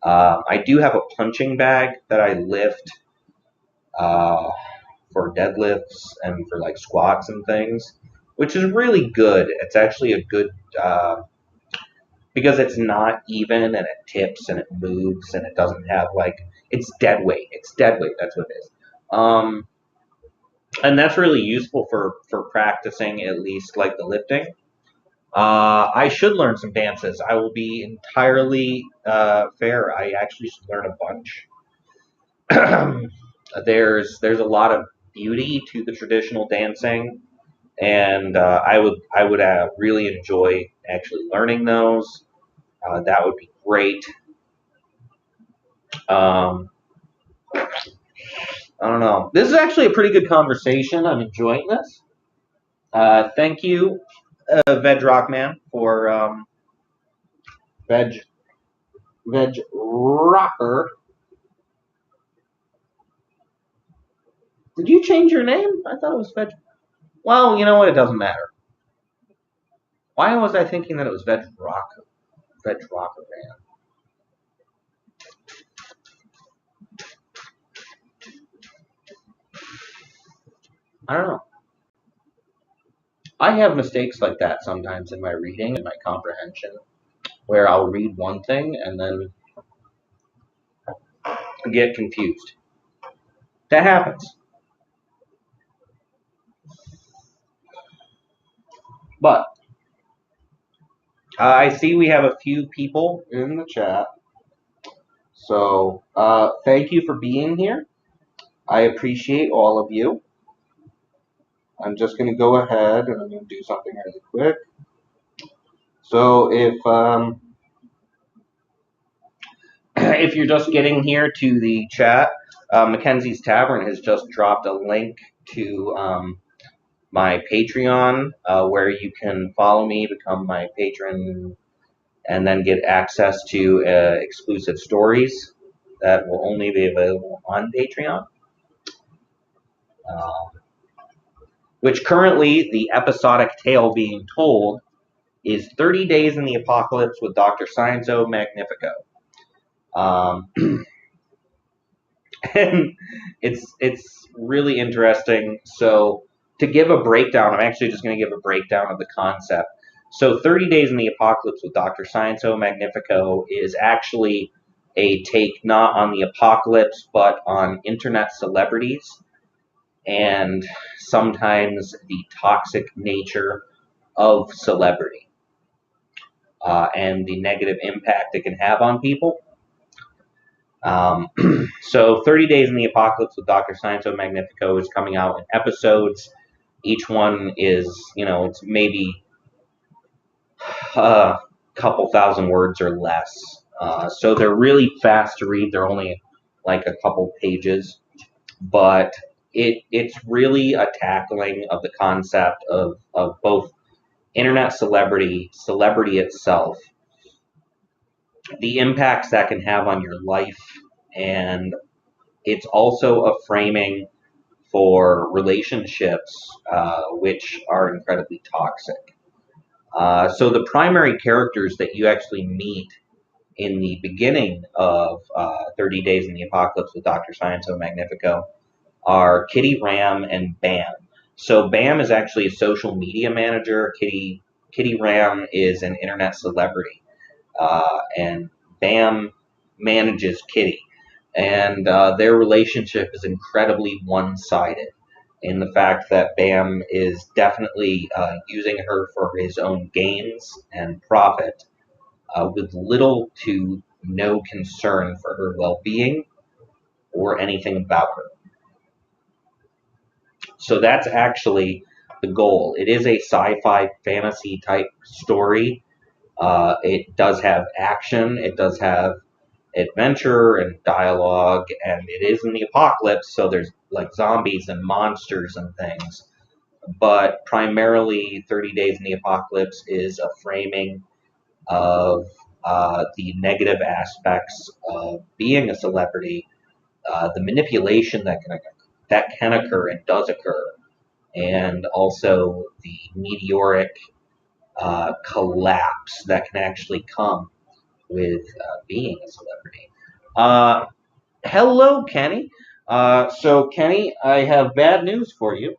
I do have a punching bag that I lift uh, for deadlifts and for like squats and things, which is really good. It's actually a good because it's not even and it tips and it moves and it doesn't have like it's dead weight. It's dead weight. That's what it is. And that's really useful for practicing at least like the lifting. I should learn some dances. I will be entirely fair. I actually should learn a bunch. There's a lot of beauty to the traditional dancing, and I would really enjoy actually learning those. That would be great. I don't know. This is actually a pretty good conversation. I'm enjoying this. Thank you, Veg Rockman, for Veg Rocker. Did you change your name? I thought it was Veg. Well, you know what? It doesn't matter. Why was I thinking that it was Veg Rocker? Veg Rocker Man. I don't know. I have mistakes like that sometimes in my reading and my comprehension, where I'll read one thing and then get confused. That happens. But I see we have a few people in the chat. So thank you for being here. I appreciate all of you. I'm just going to go ahead and I'm going to do something really quick. So if you're just getting here to the chat, Mackenzie's Tavern has just dropped a link to my Patreon, where you can follow me, become my patron, and then get access to exclusive stories that will only be available on Patreon. Which currently, the episodic tale being told is 30 Days in the Apocalypse with Dr. Scienzo Magnifico. And it's really interesting. So to give a breakdown, I'm actually just going to give a breakdown of the concept. So 30 Days in the Apocalypse with Dr. Scienzo Magnifico is actually a take not on the apocalypse, but on internet celebrities and sometimes the toxic nature of celebrity and the negative impact it can have on people. So 30 Days in the Apocalypse with Dr. Scienzo Magnifico is coming out in episodes. Each one is, it's maybe a couple thousand words or less. So they're really fast to read. They're only like a couple pages. But it's really a tackling of the concept of both internet celebrity itself, the impacts that can have on your life, and it's also a framing for relationships, which are incredibly toxic. So the primary characters that you actually meet in the beginning of 30 Days in the Apocalypse with Dr. Scienzo Magnifico are Kitty Ram and Bam. So Bam is actually a social media manager. Kitty Ram is an internet celebrity. And Bam manages Kitty. And their relationship is incredibly one-sided in the fact that Bam is definitely using her for his own gains and profit, with little to no concern for her well-being or anything about her. So that's actually the goal. It is a sci-fi fantasy type story. It does have action. It does have adventure and dialogue, and it is in the apocalypse, so there's like zombies and monsters and things. But primarily, 30 Days in the Apocalypse is a framing of the negative aspects of being a celebrity, the manipulation that can occur and does occur, and also the meteoric collapse that can actually come with being a celebrity. Hello, Kenny. So, Kenny, I have bad news for you.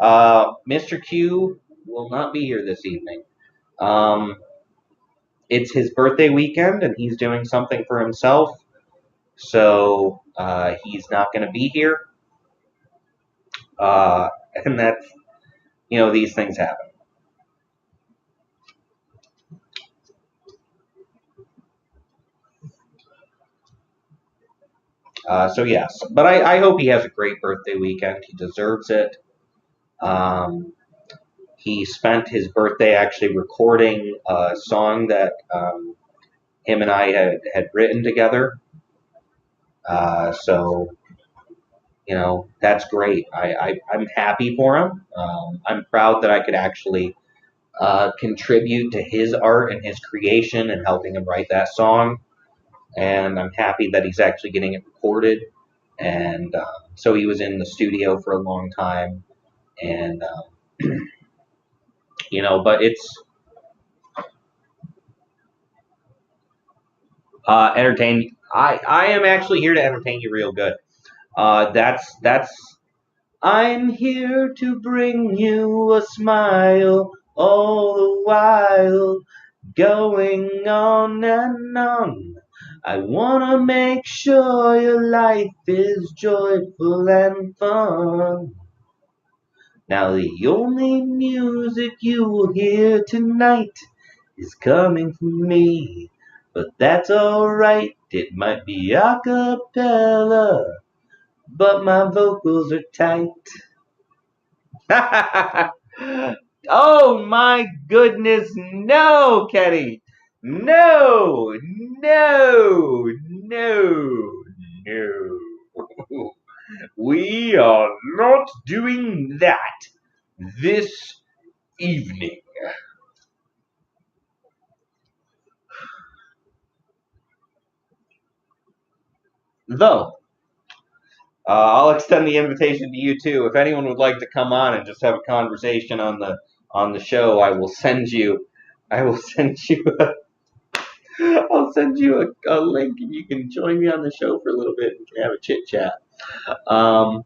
Mr. Q will not be here this evening. It's his birthday weekend, and he's doing something for himself. So, he's not going to be here. And that's, these things happen. So yes, but I hope he has a great birthday weekend. He deserves it. He spent his birthday actually recording a song that him and I had written together. So that's great. I'm happy for him. I'm proud that I could actually contribute to his art and his creation and helping him write that song. And I'm happy that he's actually getting it recorded. And so he was in the studio for a long time. And, but it's entertain. I am actually here to entertain you real good. That's I'm here to bring you a smile all the while, going on and on. I wanna make sure your life is joyful and fun. Now the only music you will hear tonight is coming from me, but that's alright. It might be a cappella, but my vocals are tight. Oh my goodness, no, Kenny. No, no, no, no. We are not doing that this evening. Though, I'll extend the invitation to you too. If anyone would like to come on and just have a conversation on the show, I will send you I'll send you a link and you can join me on the show for a little bit and can have a chit chat. Um,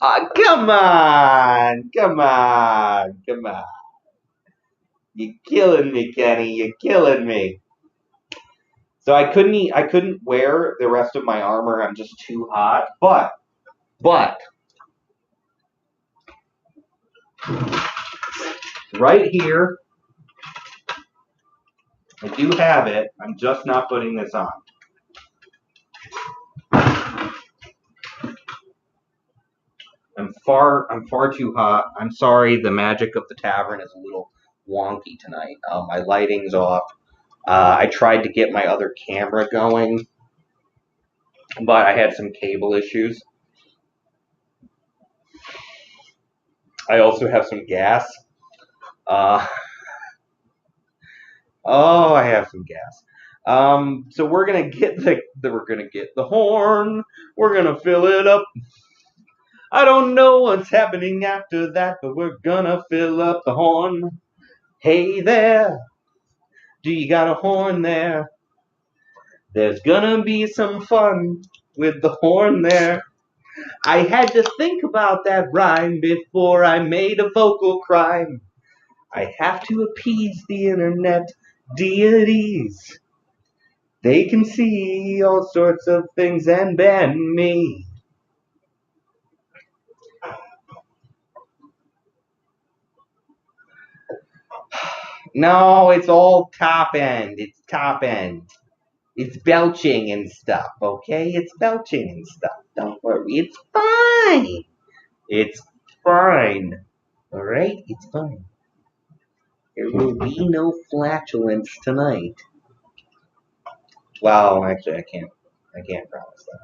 come on, come on, come on. You're killing me, Kenny. You're killing me. So I couldn't wear the rest of my armor. I'm just too hot. But right here, I do have it. I'm just not putting this on. I'm far too hot. I'm sorry. The magic of the tavern is a little wonky tonight. My lighting's off. I tried to get my other camera going, but I had some cable issues. I also have some gas. Uh, oh, I have some gas. So we're gonna get the horn. We're gonna fill it up. I don't know what's happening after that, but we're gonna fill up the horn. Hey there, do you got a horn there? There's gonna be some fun with the horn there. I had to think about that rhyme before I made a vocal crime. I have to appease the internet deities. They can see all sorts of things and ban me. No, it's all top end. It's top end. It's belching and stuff, okay? It's belching and stuff. Don't worry. It's fine. It's fine. Alright? It's fine. There will be no flatulence tonight. Well, actually, I can't promise that.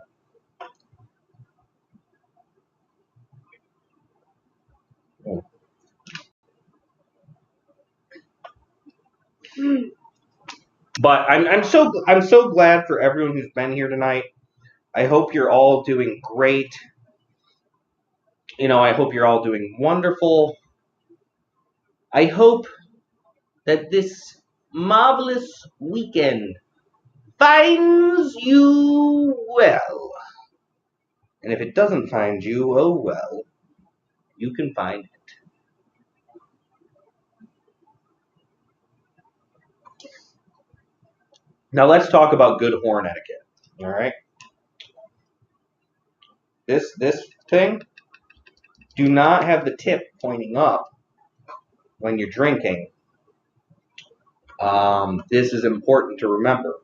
But I'm so glad for everyone who's been here tonight. I hope you're all doing great. I hope you're all doing wonderful. I hope that this marvelous weekend finds you well. And if it doesn't find you, oh well, you can find it. Now let's talk about good horn etiquette. All right. This thing, do not have the tip pointing up when you're drinking. This is important to remember.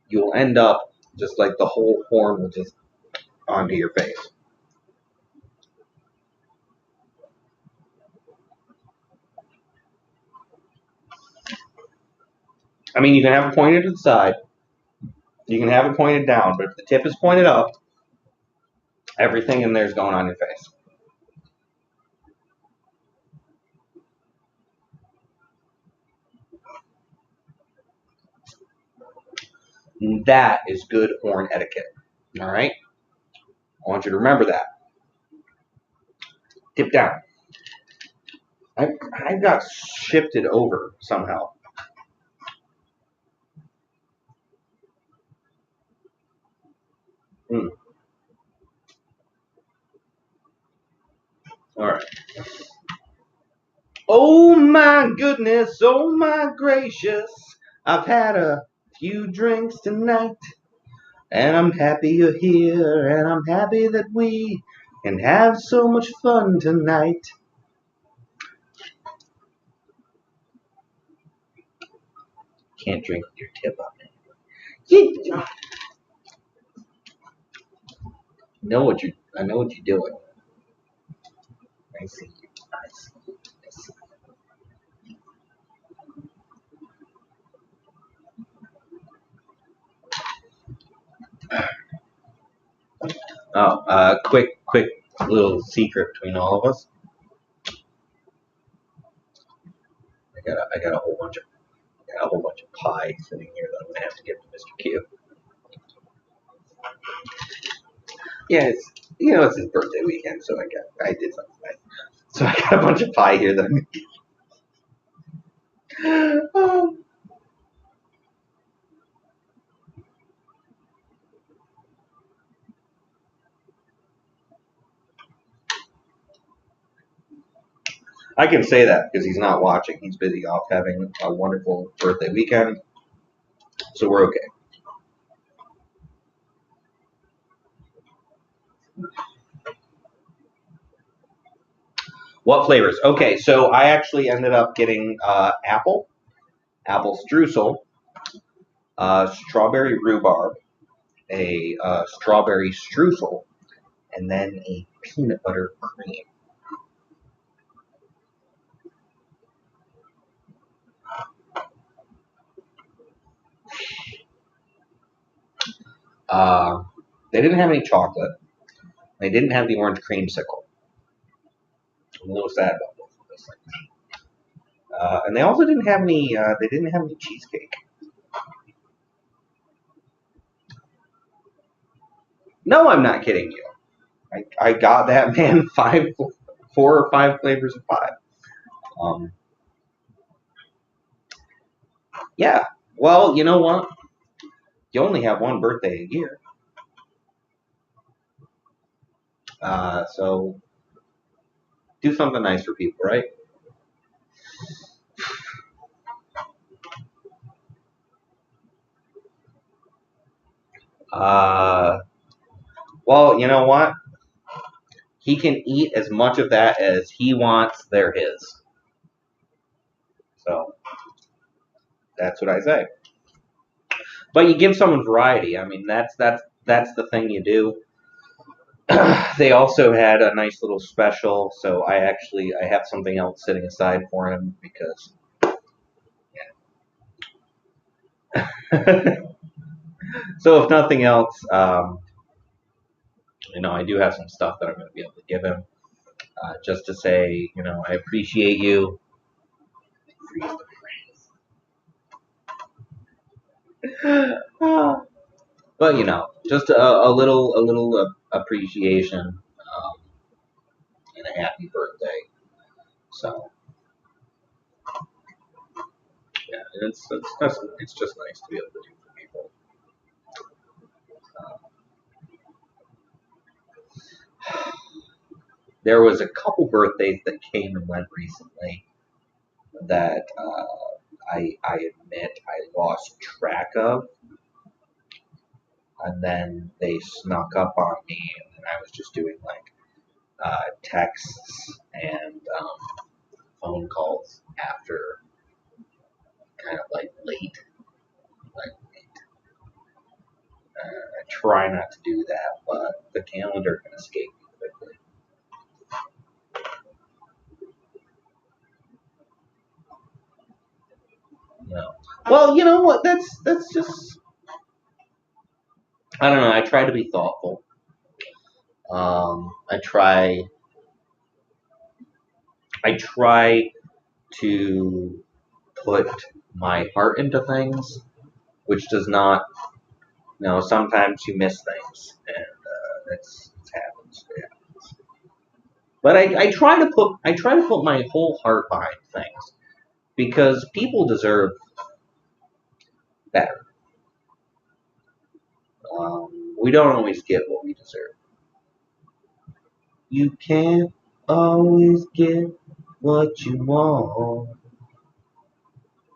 You'll end up just like the whole horn will just onto your face. I mean, you can have it pointed to the side, You can have it pointed down, but if the tip is pointed up, everything in there is going on your face. And that is good horn etiquette. All right? I want you to remember that. Tip down. I got shifted over somehow. Mm. All right. Oh my goodness, oh my gracious. I've had a few drinks tonight, and I'm happy you're here, and I'm happy that we can have so much fun tonight. Can't drink with your tip up. I know what you're doing. I see you. I see you. I see you. Oh, quick little secret between all of us. I got a whole bunch of pie sitting here that I'm gonna have to give to Mr. Q. Yeah, it's his birthday weekend, so I did something nice. So I got a bunch of pie here that I'm gonna I can say that because he's not watching. He's busy off having a wonderful birthday weekend, so we're okay. What flavors? Okay, so I actually ended up getting apple streusel, strawberry rhubarb, a strawberry streusel, and then a peanut butter cream. Uh, they didn't have any chocolate. They didn't have the orange creamsicle. I'm a little sad about both of those things. And they also didn't have any. They didn't have any cheesecake. No, I'm not kidding you. I got that man 4 or 5 flavors of pie. Um, yeah. Well, you know what? You only have one birthday a year, so do something nice for people, right? Uh, well, you know what? He can eat as much of that as he wants. They're his. So that's what I say. But you give someone variety. I mean, that's the thing you do. They also had a nice little special, so I have something else sitting aside for him because. Yeah. So if nothing else, I do have some stuff that I'm going to be able to give him, just to say, I appreciate you. But just a little appreciation, and a happy birthday. So yeah, it's just nice to be able to do for people. There was a couple birthdays that came and went recently that I admit I lost track of, and then they snuck up on me, and then I was just doing like texts and phone calls after kind of like late. Like I try not to do that, but the calendar can escape me quickly. You know. Well, you know what? That's just I don't know. I try to be thoughtful. I try to put my heart into things, which does not. Sometimes you miss things, and it happens. Yeah. But I try to put my whole heart behind things because people deserve better. We don't always get what we deserve. You can't always get what you want.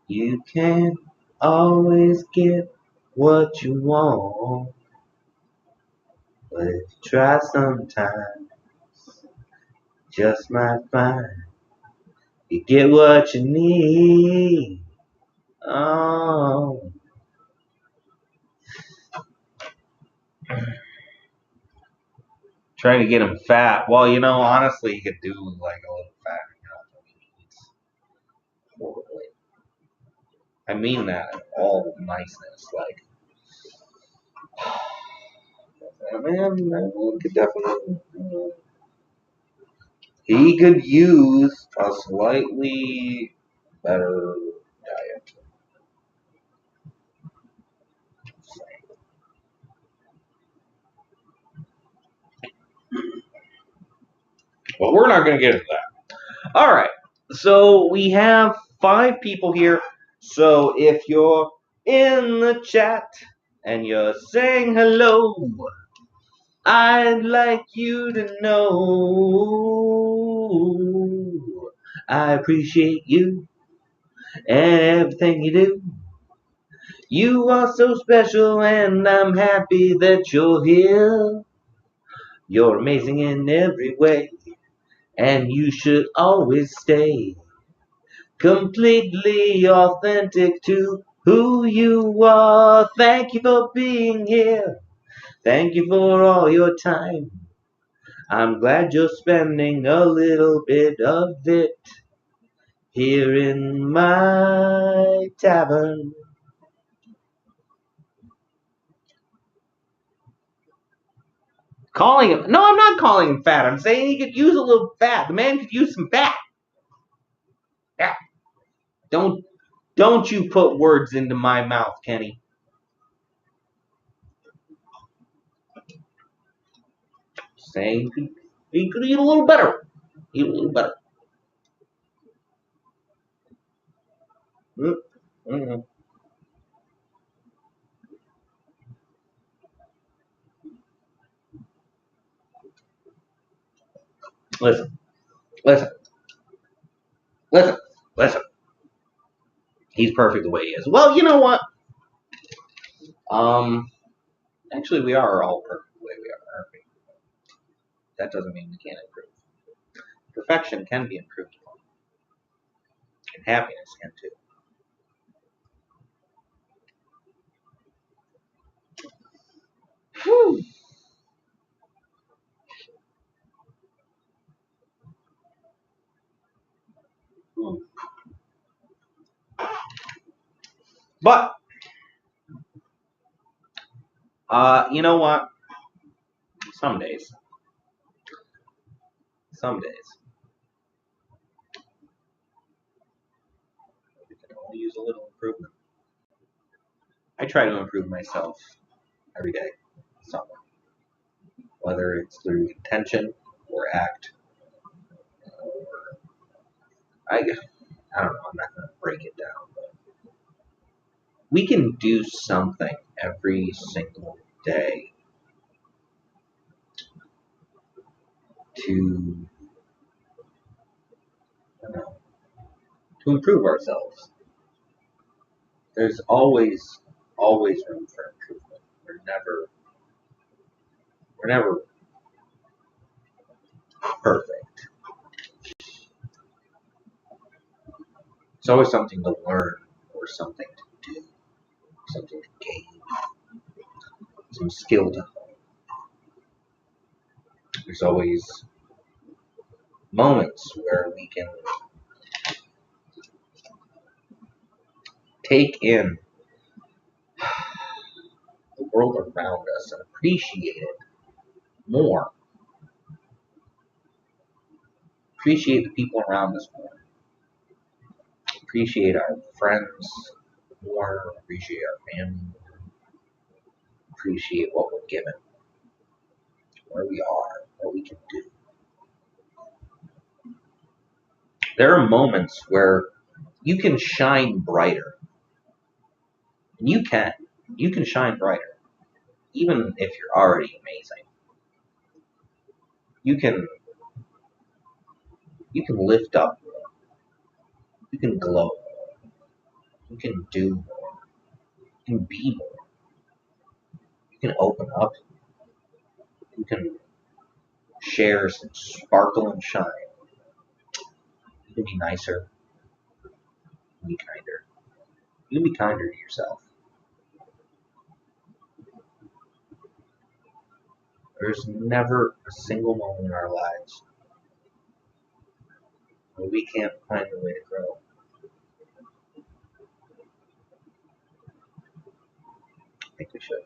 You can't always get what you want. But if you try sometimes, just might find you get what you need. Oh. Trying to get him fat. Well, honestly, you could do like a little fat. It's horribly. I mean that in all niceness. Like, man, could definitely. He could use a slightly better diet. But we're not going to get into that. All right. So we have 5 people here. So if you're in the chat and you're saying hello, I'd like you to know I appreciate you and everything you do. You are so special and I'm happy that you're here. You're amazing in every way and you should always stay completely authentic to who you are. Thank you for being here. Thank you for all your time. I'm glad you're spending a little bit of it here in my tavern. Calling him? No, I'm not calling him fat. I'm saying he could use a little fat. The man could use some fat. Yeah. Don't you put words into my mouth, Kenny. Saying he could eat a little better. Eat a little better. Mm-hmm. Listen, listen, listen, listen. He's perfect the way he is. Well, you know what? Actually, we are all perfect the way we are, aren't we? That doesn't mean we can't improve. Perfection can be improved upon, and happiness can too. Whew. But you know what? Some days, we can only use a little improvement. I try to improve myself every day, somewhere, whether it's through intention or act. I don't know. I'm not going to break it down, but we can do something every single day to, to improve ourselves. There's always room for improvement. We're never perfect. It's always something to learn or something to do, something to gain, some skill to hone. There's always moments where we can take in world around us and appreciate it more. Appreciate the people around us more. Appreciate our friends more. Appreciate our family more. Appreciate what we're given, where we are, what we can do. There are moments where you can shine brighter. And you can. You can shine brighter. Even if you're already amazing. You can lift up more. You can glow more. You can do more. You can be more. You can open up. You can share some sparkle and shine. You can be nicer. You can be kinder. You can be kinder to yourself. There's never a single moment in our lives where we can't find a way to grow. I think we should.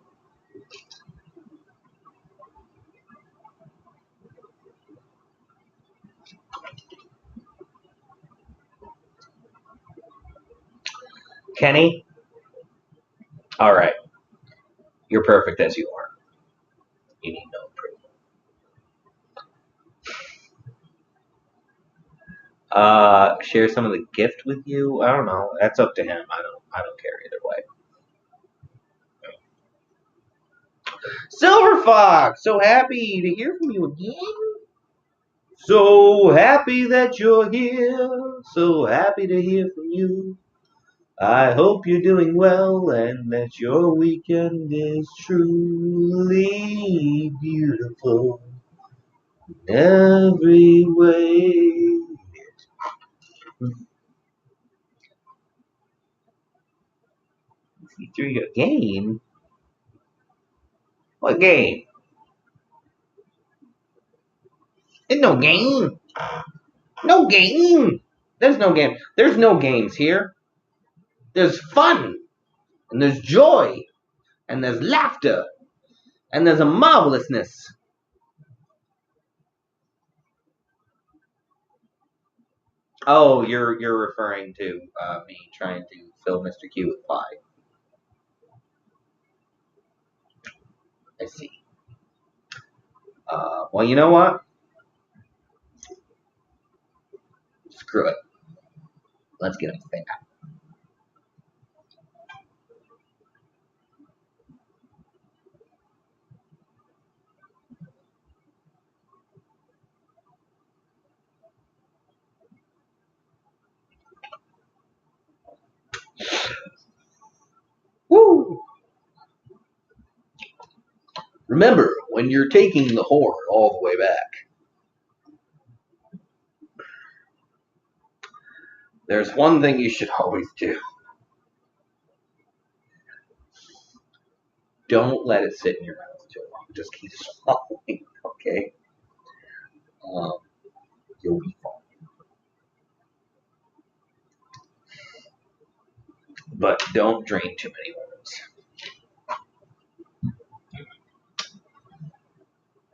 Kenny? Alright. You're perfect as you are. You need no improvement. Share some of the gift with you? I don't know. That's up to him. I don't care either way. Silver Fox! So happy to hear from you again. So happy that you're here. So happy to hear from you. I hope you're doing well and that your weekend is truly beautiful in every way. 3 a game? What game? There's no game. No game. There's no game. There's no games here. There's fun. And there's joy. And there's laughter. And there's a marvelousness. Oh, you're referring to me trying to fill Mr. Q with pie. I see. Well, you know what? Screw it. Let's get him to think. Woo! Remember, when you're taking the horn all the way back, there's one thing you should always do. Don't let it sit in your mouth too long. Just keep swallowing, okay? You'll be fine. But don't drink too many words.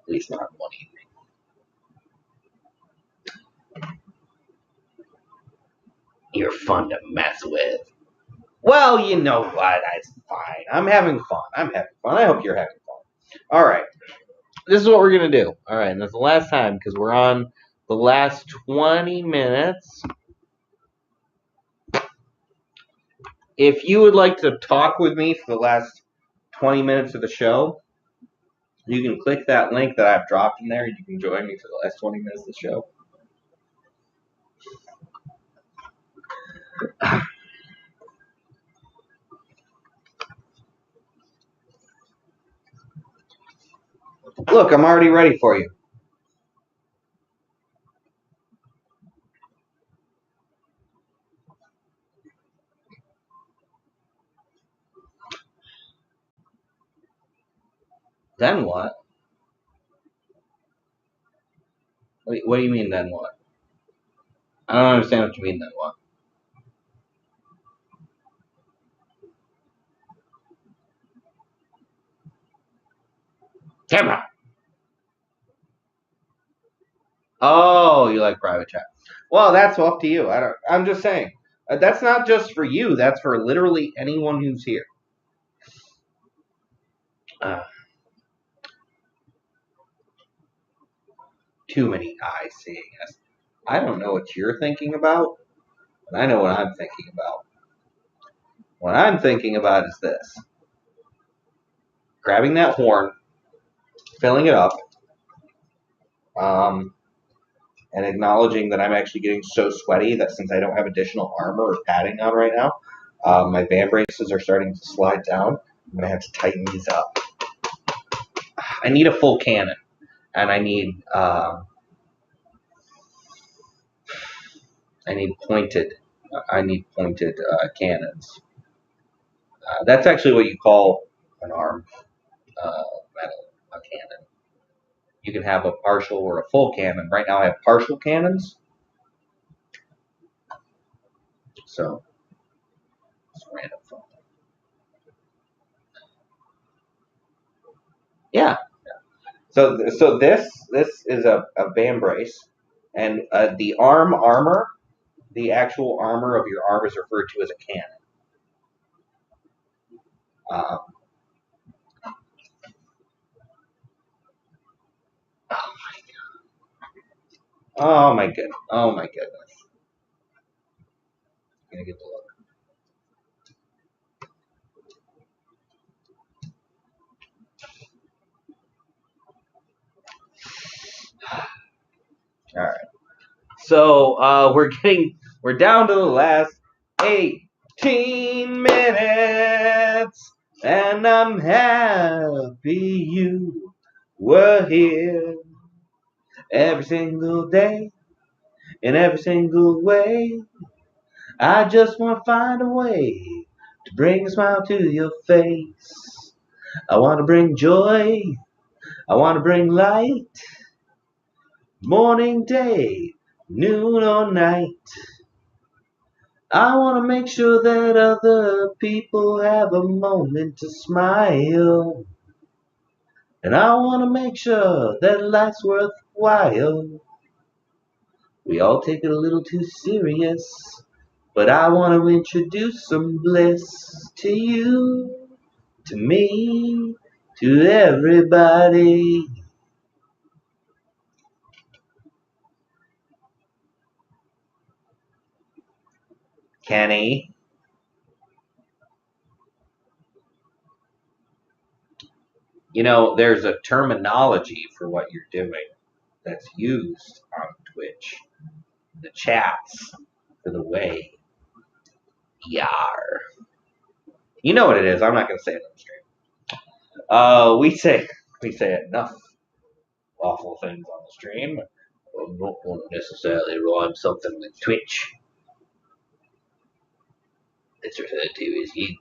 At least not one evening. You're fun to mess with. Well, you know what? That's fine. I'm having fun. I hope you're having fun. All right. This is what we're going to do. All right. And that's the last time because we're on the last 20 minutes. If you would like to talk with me for the last 20 minutes of the show, you can click that link that I've dropped in there. You can join me for the last 20 minutes of the show. Look, I'm already ready for you. Then what? What do you mean, then what? I don't understand what you mean, then what? Camera. Oh, you like private chat? Well, that's up to you. I'm just saying. That's not just for you. That's for literally anyone who's here. Too many eyes seeing us. I don't know what you're thinking about, but I know what I'm thinking about. What I'm thinking about is this. Grabbing that horn, filling it up, and acknowledging that I'm actually getting so sweaty that since I don't have additional armor or padding on right now, my band braces are starting to slide down. I'm going to have to tighten these up. I need a full cannon, and I need pointed cannons. That's actually what you call an arm metal, a cannon. You can have a partial or a full cannon. Right now I have partial cannons. So, it's random fun. Yeah. So this is a band brace, and the armor, the actual armor of your arm is referred to as a cannon. Uh, oh my goodness! Oh my goodness! I'm gonna get the look. All right. So we're down to the last 18 minutes, and I'm happy you were here every single day, in every single way. I just want to find a way to bring a smile to your face. I want to bring joy. I want to bring light. Morning, day, noon or night. I want to make sure that other people have a moment to smile. And I want to make sure that life's worthwhile. We all take it a little too serious, but I want to introduce some bliss to you, to me, to everybody. Kenny, you know, there's a terminology for what you're doing that's used on Twitch. The chats for the way yar. You know what it is. I'm not going to say it on the stream. We say enough awful things on the stream. I don't want to necessarily rhyme something with Twitch. It's referred to as you.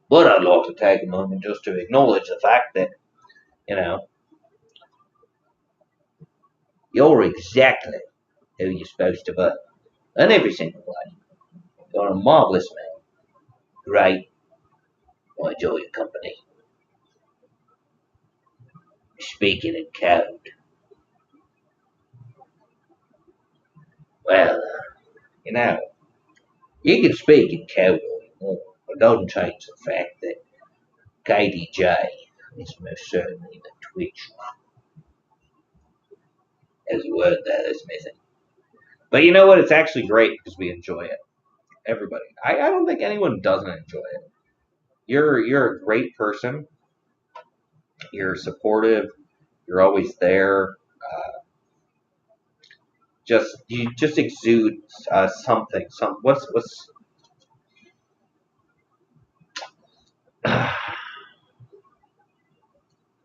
But I'd like to take a moment just to acknowledge the fact that, you know, you're exactly who you're supposed to be. In every single way. You're a marvellous man. Great. I enjoy your company. Speaking in code. Well, you know, you can speak in code all you want, but it doesn't change the fact that KDJ is most certainly the Twitch. There's a word there that's missing. But you know what? It's actually great because we enjoy it. Everybody. I don't think anyone doesn't enjoy it. You're a great person. You're supportive. You're always there. You just exude something. What's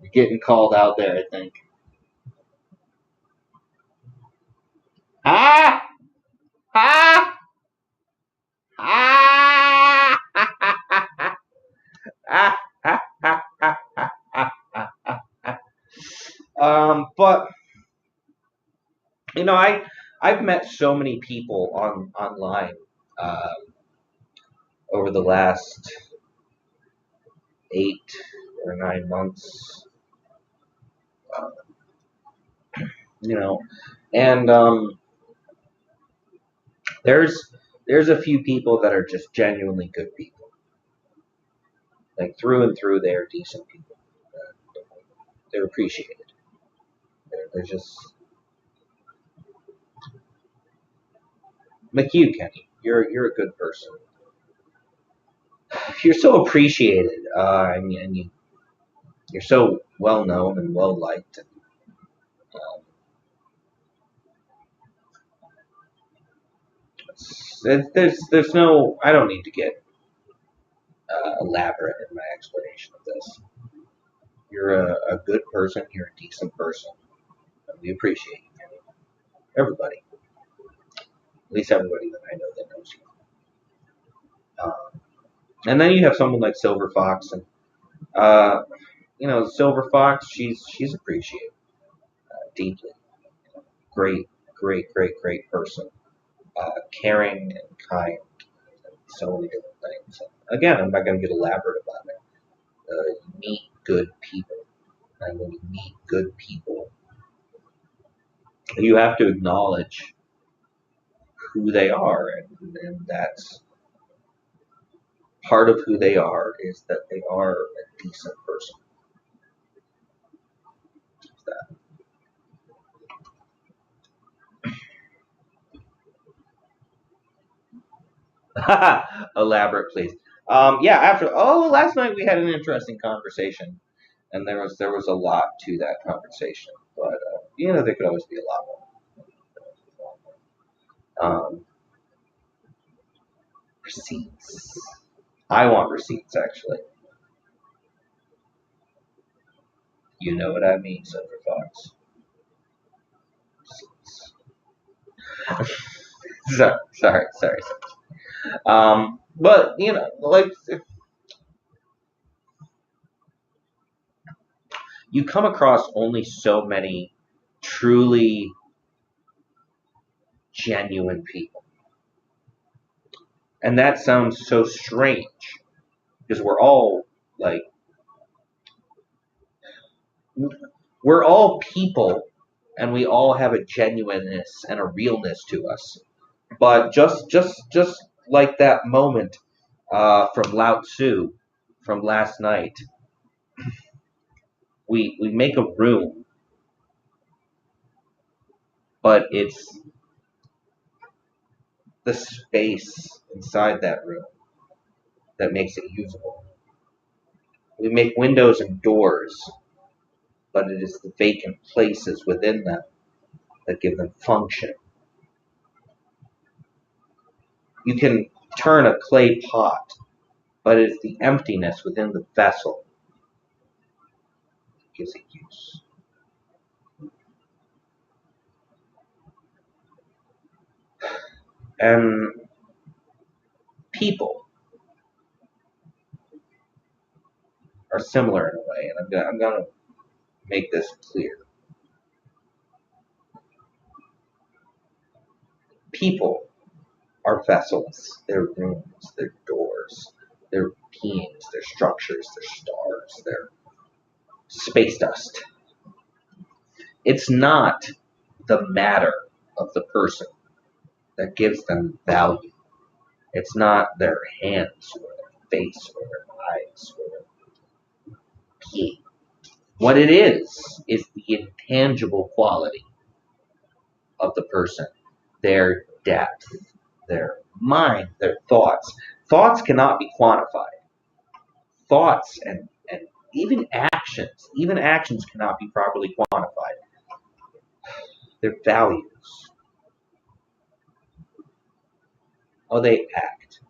you're getting called out there, I think. Ah! Ah! Ah! But you know, I've met so many people online over the last 8 or 9 months. you know. And there's a few people that are just genuinely good people, like through and through. They're decent people. They're appreciated. They're just like you, Kenny. You're a good person. You're so appreciated, and you're so well known and well liked. And, there's no. I don't need to get elaborate in my explanation of this. You're a good person. You're a decent person. And we appreciate you, Kenny. Everybody, at least everybody that I know that knows you. And then you have someone like Silver Fox, and uh, Silver Fox. She's appreciated deeply. Great, great person. Caring and kind. And so many different things. And again, I'm not going to get elaborate about it. You meet good people, and when you meet good people, you have to acknowledge who they are, and that's part of who they are is that they are a decent person. Elaborate, please. Yeah. Last night we had an interesting conversation, and there was a lot to that conversation, but there could always be a lot more. Receipts. I want receipts, actually. You know what I mean, Silver Fox. Receipts. Sorry. But like if you come across only so many truly genuine people, and that sounds so strange because like we're all people, and we all have a genuineness and a realness to us. But just like that moment from Lao Tzu from last night, we make a room, but it's the space inside that room that makes it usable. We make windows and doors, but it is the vacant places within them that give them function. You can turn a clay pot, but it is the emptiness within the vessel that gives it use. And people are similar in a way, and I'm going to make this clear. People are vessels, they're rooms, they're doors, they're beings, they're structures, they're stars, they're space dust. It's not the matter of the person that gives them value. It's not their hands or their face or their eyes or their being. What it is the intangible quality of the person, their depth, their mind, their thoughts. Thoughts cannot be quantified. Thoughts and even actions cannot be properly quantified. Their values, how they act,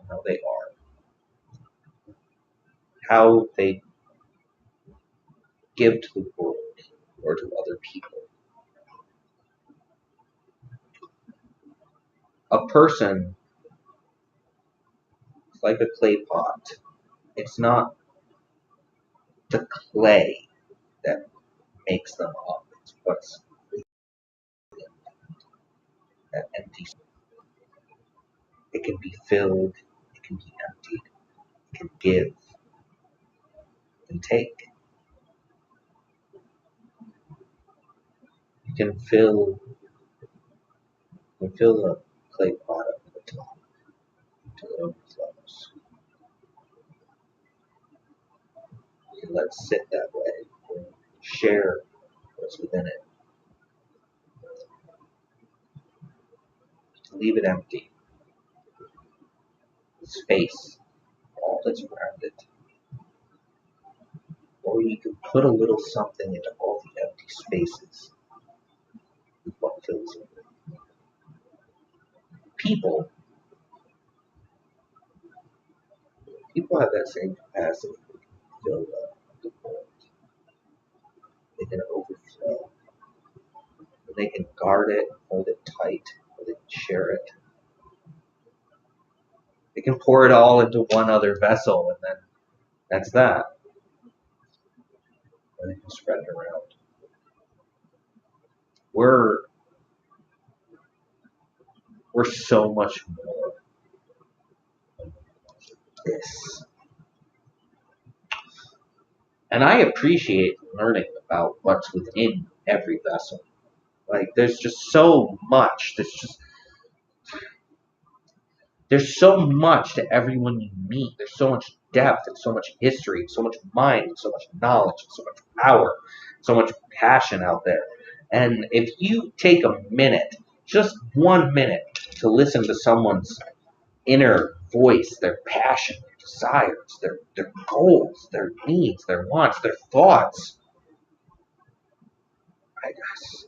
how they are, how they give to the world or to other people. A person is like a clay pot. It's not the clay that makes them up. It's what's that empty. It can be filled, it can be emptied, it can give and take. You can fill the clay pot up to the top until it overflows. You can let it sit that way. Share what's within it. Leave it empty. Space, all that's around it. Or you can put a little something into all the empty spaces with what fills it. People have that same capacity to fill the world. They can overflow. They can guard it, hold it tight, or they can share it. They can pour it all into one other vessel, and then that's that. And they can spread it around. We're so much more than this. And I appreciate learning about what's within every vessel. Like, there's just so much. There's so much to everyone you meet. There's so much depth and so much history and so much mind and so much knowledge and so much power, so much passion out there. And if you take a minute, just 1 minute, to listen to someone's inner voice, their passion, their desires, their goals, their needs, their wants, their thoughts, I guess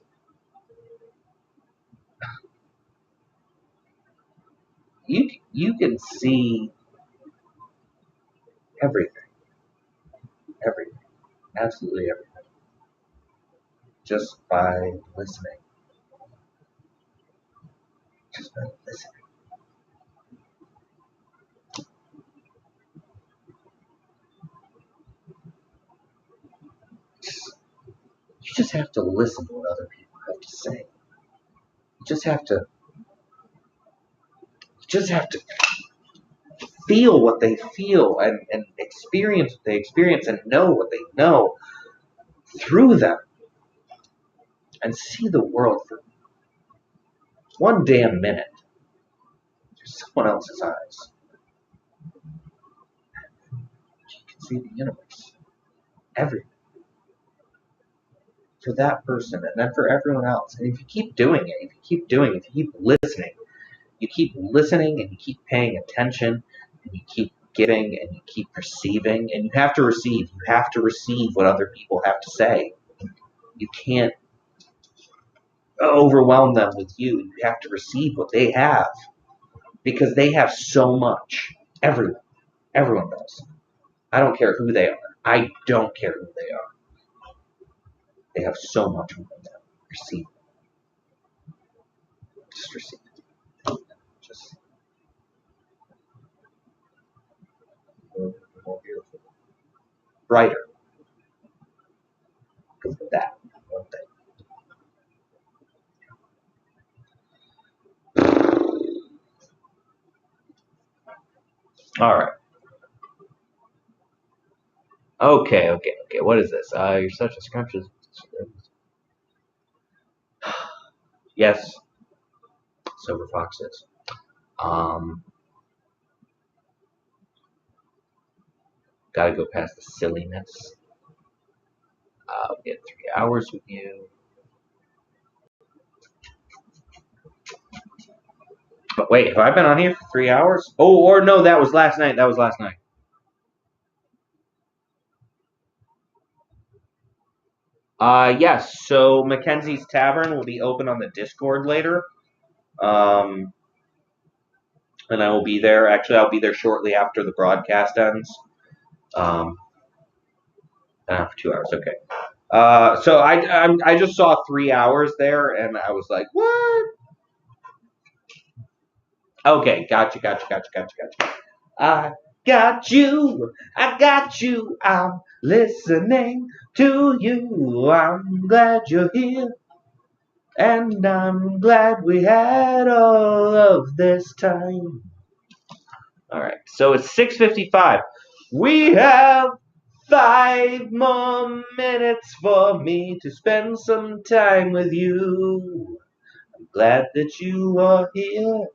you can see everything, absolutely everything, just by listening. Just by listening. You just have to listen to what other people have to say. You just have to feel what they feel and experience what they experience and know what they know through them and see the world for 1 damn minute through someone else's eyes. You can see the universe, everything, for that person and then for everyone else. And if you keep doing it, if you keep listening and you keep paying attention and you keep giving and you keep receiving, and you have to receive what other people have to say. You can't overwhelm them with you. You have to receive what they have, because they have so much. Everyone does. I don't care who they are. I don't care who they are. They have so much within them. Receive it. Just receive it. Just more beautiful, brighter, because of that one thing. All right. Okay. What is this? You're such a scrumptious. Yes. Sober foxes. Gotta go past the silliness. We had 3 hours with you. But wait, have I been on here for 3 hours? Oh, or no, that was last night. Yes. So Mackenzie's Tavern will be open on the Discord later. And I will be there. Actually, I'll be there shortly after the broadcast ends. For 2 hours, okay. So I just saw 3 hours there, and I was like, what? Okay, gotcha. I got you. I'm listening to you. I'm glad you're here, and I'm glad we had all of this time. All right, so it's 6:55. We have 5 more minutes for me to spend some time with you. I'm glad that you are here.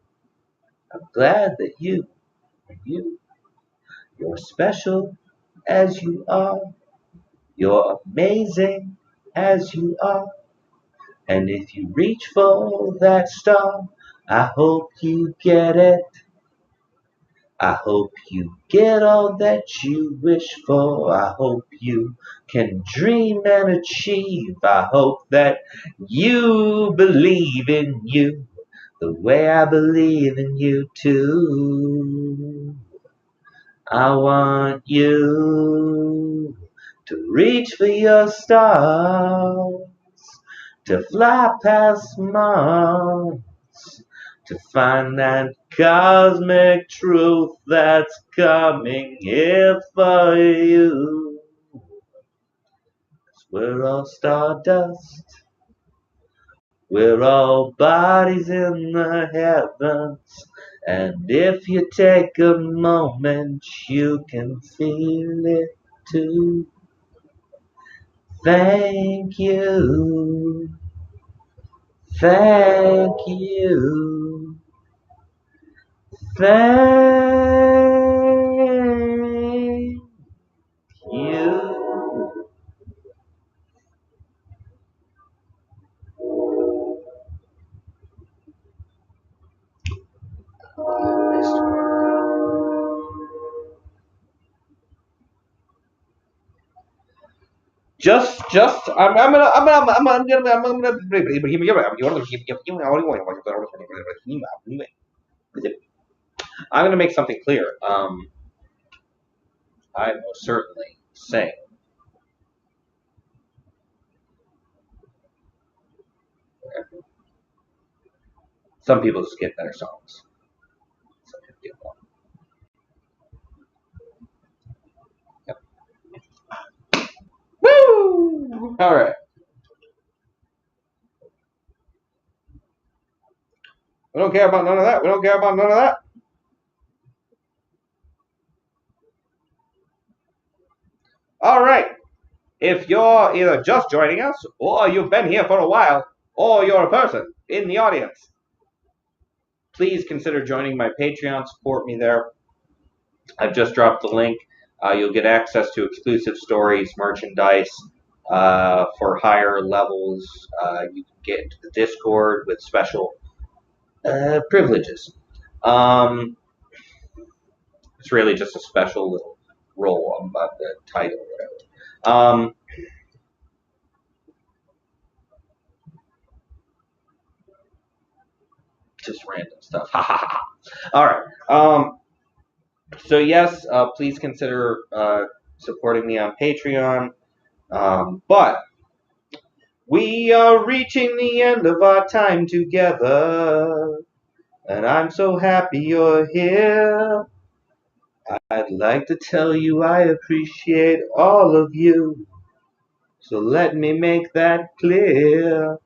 I'm glad that you're special as you are. You're amazing as you are. And if you reach for that star, I hope you get it. I hope you get all that you wish for. I hope you can dream and achieve. I hope that you believe in you the way I believe in you too. I want you to reach for your stars, to fly past Mars, to find that cosmic truth that's coming here for you. 'Cause we're all stardust, we're all bodies in the heavens, and if you take a moment, you can feel it too. Thank you, thank you, thank you. I'm gonna make something clear. I most certainly sing. Some people just get better songs. Some people get one. Yep. Woo! All right. We don't care about none of that. We don't care about none of that. All right. If you're either just joining us, or you've been here for a while, or you're a person in the audience, please consider joining my Patreon. Support me there. I've just dropped the link. You'll get access to exclusive stories, merchandise for higher levels. You can get into the Discord with special privileges. It's really just a special little role on the title or whatever. Just random stuff. All right. So yes, please consider supporting me on Patreon. But we are reaching the end of our time together, and I'm so happy you're here. I'd like to tell you I appreciate all of you, so let me make that clear.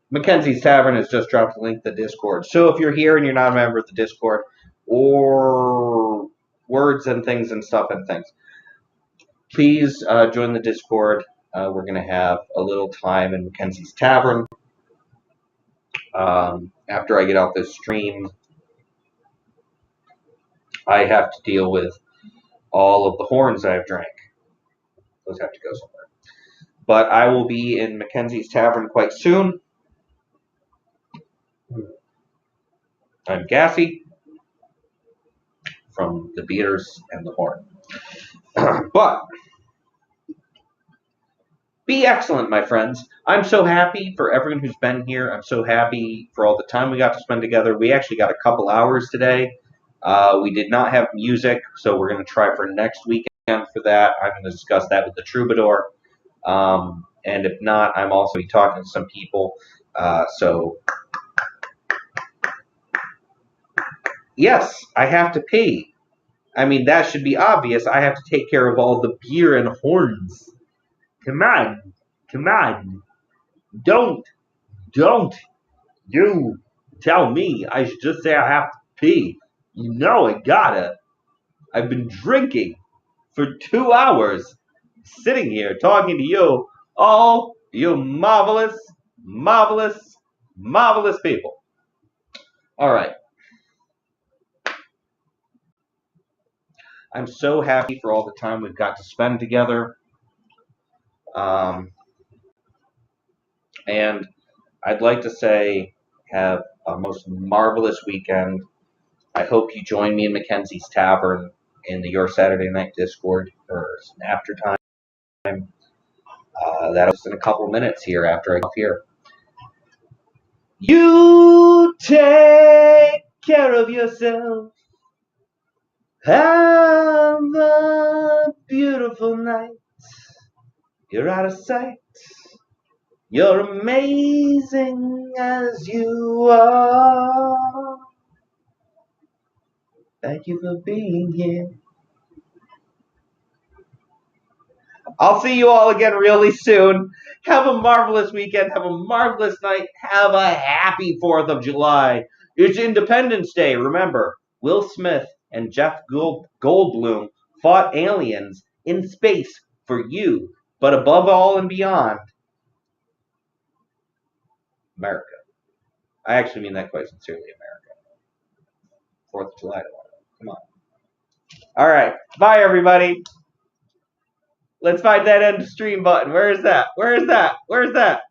Mackenzie's Tavern has just dropped a link to the Discord. So if you're here and you're not a member of the Discord, or words and things and stuff and things, please join the Discord. We're going to have a little time in Mackenzie's Tavern. After I get off this stream, I have to deal with all of the horns I've drank. Those have to go somewhere. But I will be in Mackenzie's Tavern quite soon. I'm Gassy from the Beaters and the Horn. But be excellent, my friends. I'm so happy for everyone who's been here. I'm so happy for all the time we got to spend together. We actually got a couple hours today. We did not have music, so we're going to try for next weekend for that. I'm going to discuss that with the Troubadour. And if not, I'm also talking to some people. So, yes, I have to pee. I mean, that should be obvious. I have to take care of all the beer and horns. Come on. Don't don't you tell me I should just say I have to pee. You know I gotta. I've been drinking for 2 hours, sitting here talking to you, all you marvelous, marvelous, marvelous people. All right. I'm so happy for all the time we've got to spend together. And I'd like to say, have a most marvelous weekend. I hope you join me in Mackenzie's Tavern in the Your Saturday Night Discord for some after time. That'll in a couple minutes here after I get off here. You take care of yourself. Have a beautiful night. You're out of sight. You're amazing as you are. Thank you for being here. I'll see you all again really soon. Have a marvelous weekend. Have a marvelous night. Have a happy 4th of July. It's Independence Day. Remember, Will Smith and Jeff Goldblum fought aliens in space for you. But above all and beyond, America. I actually mean that quite sincerely, America. 4th of July. Come on. All right. Bye, everybody. Let's find that end stream button. Where is that? Where is that? Where is that?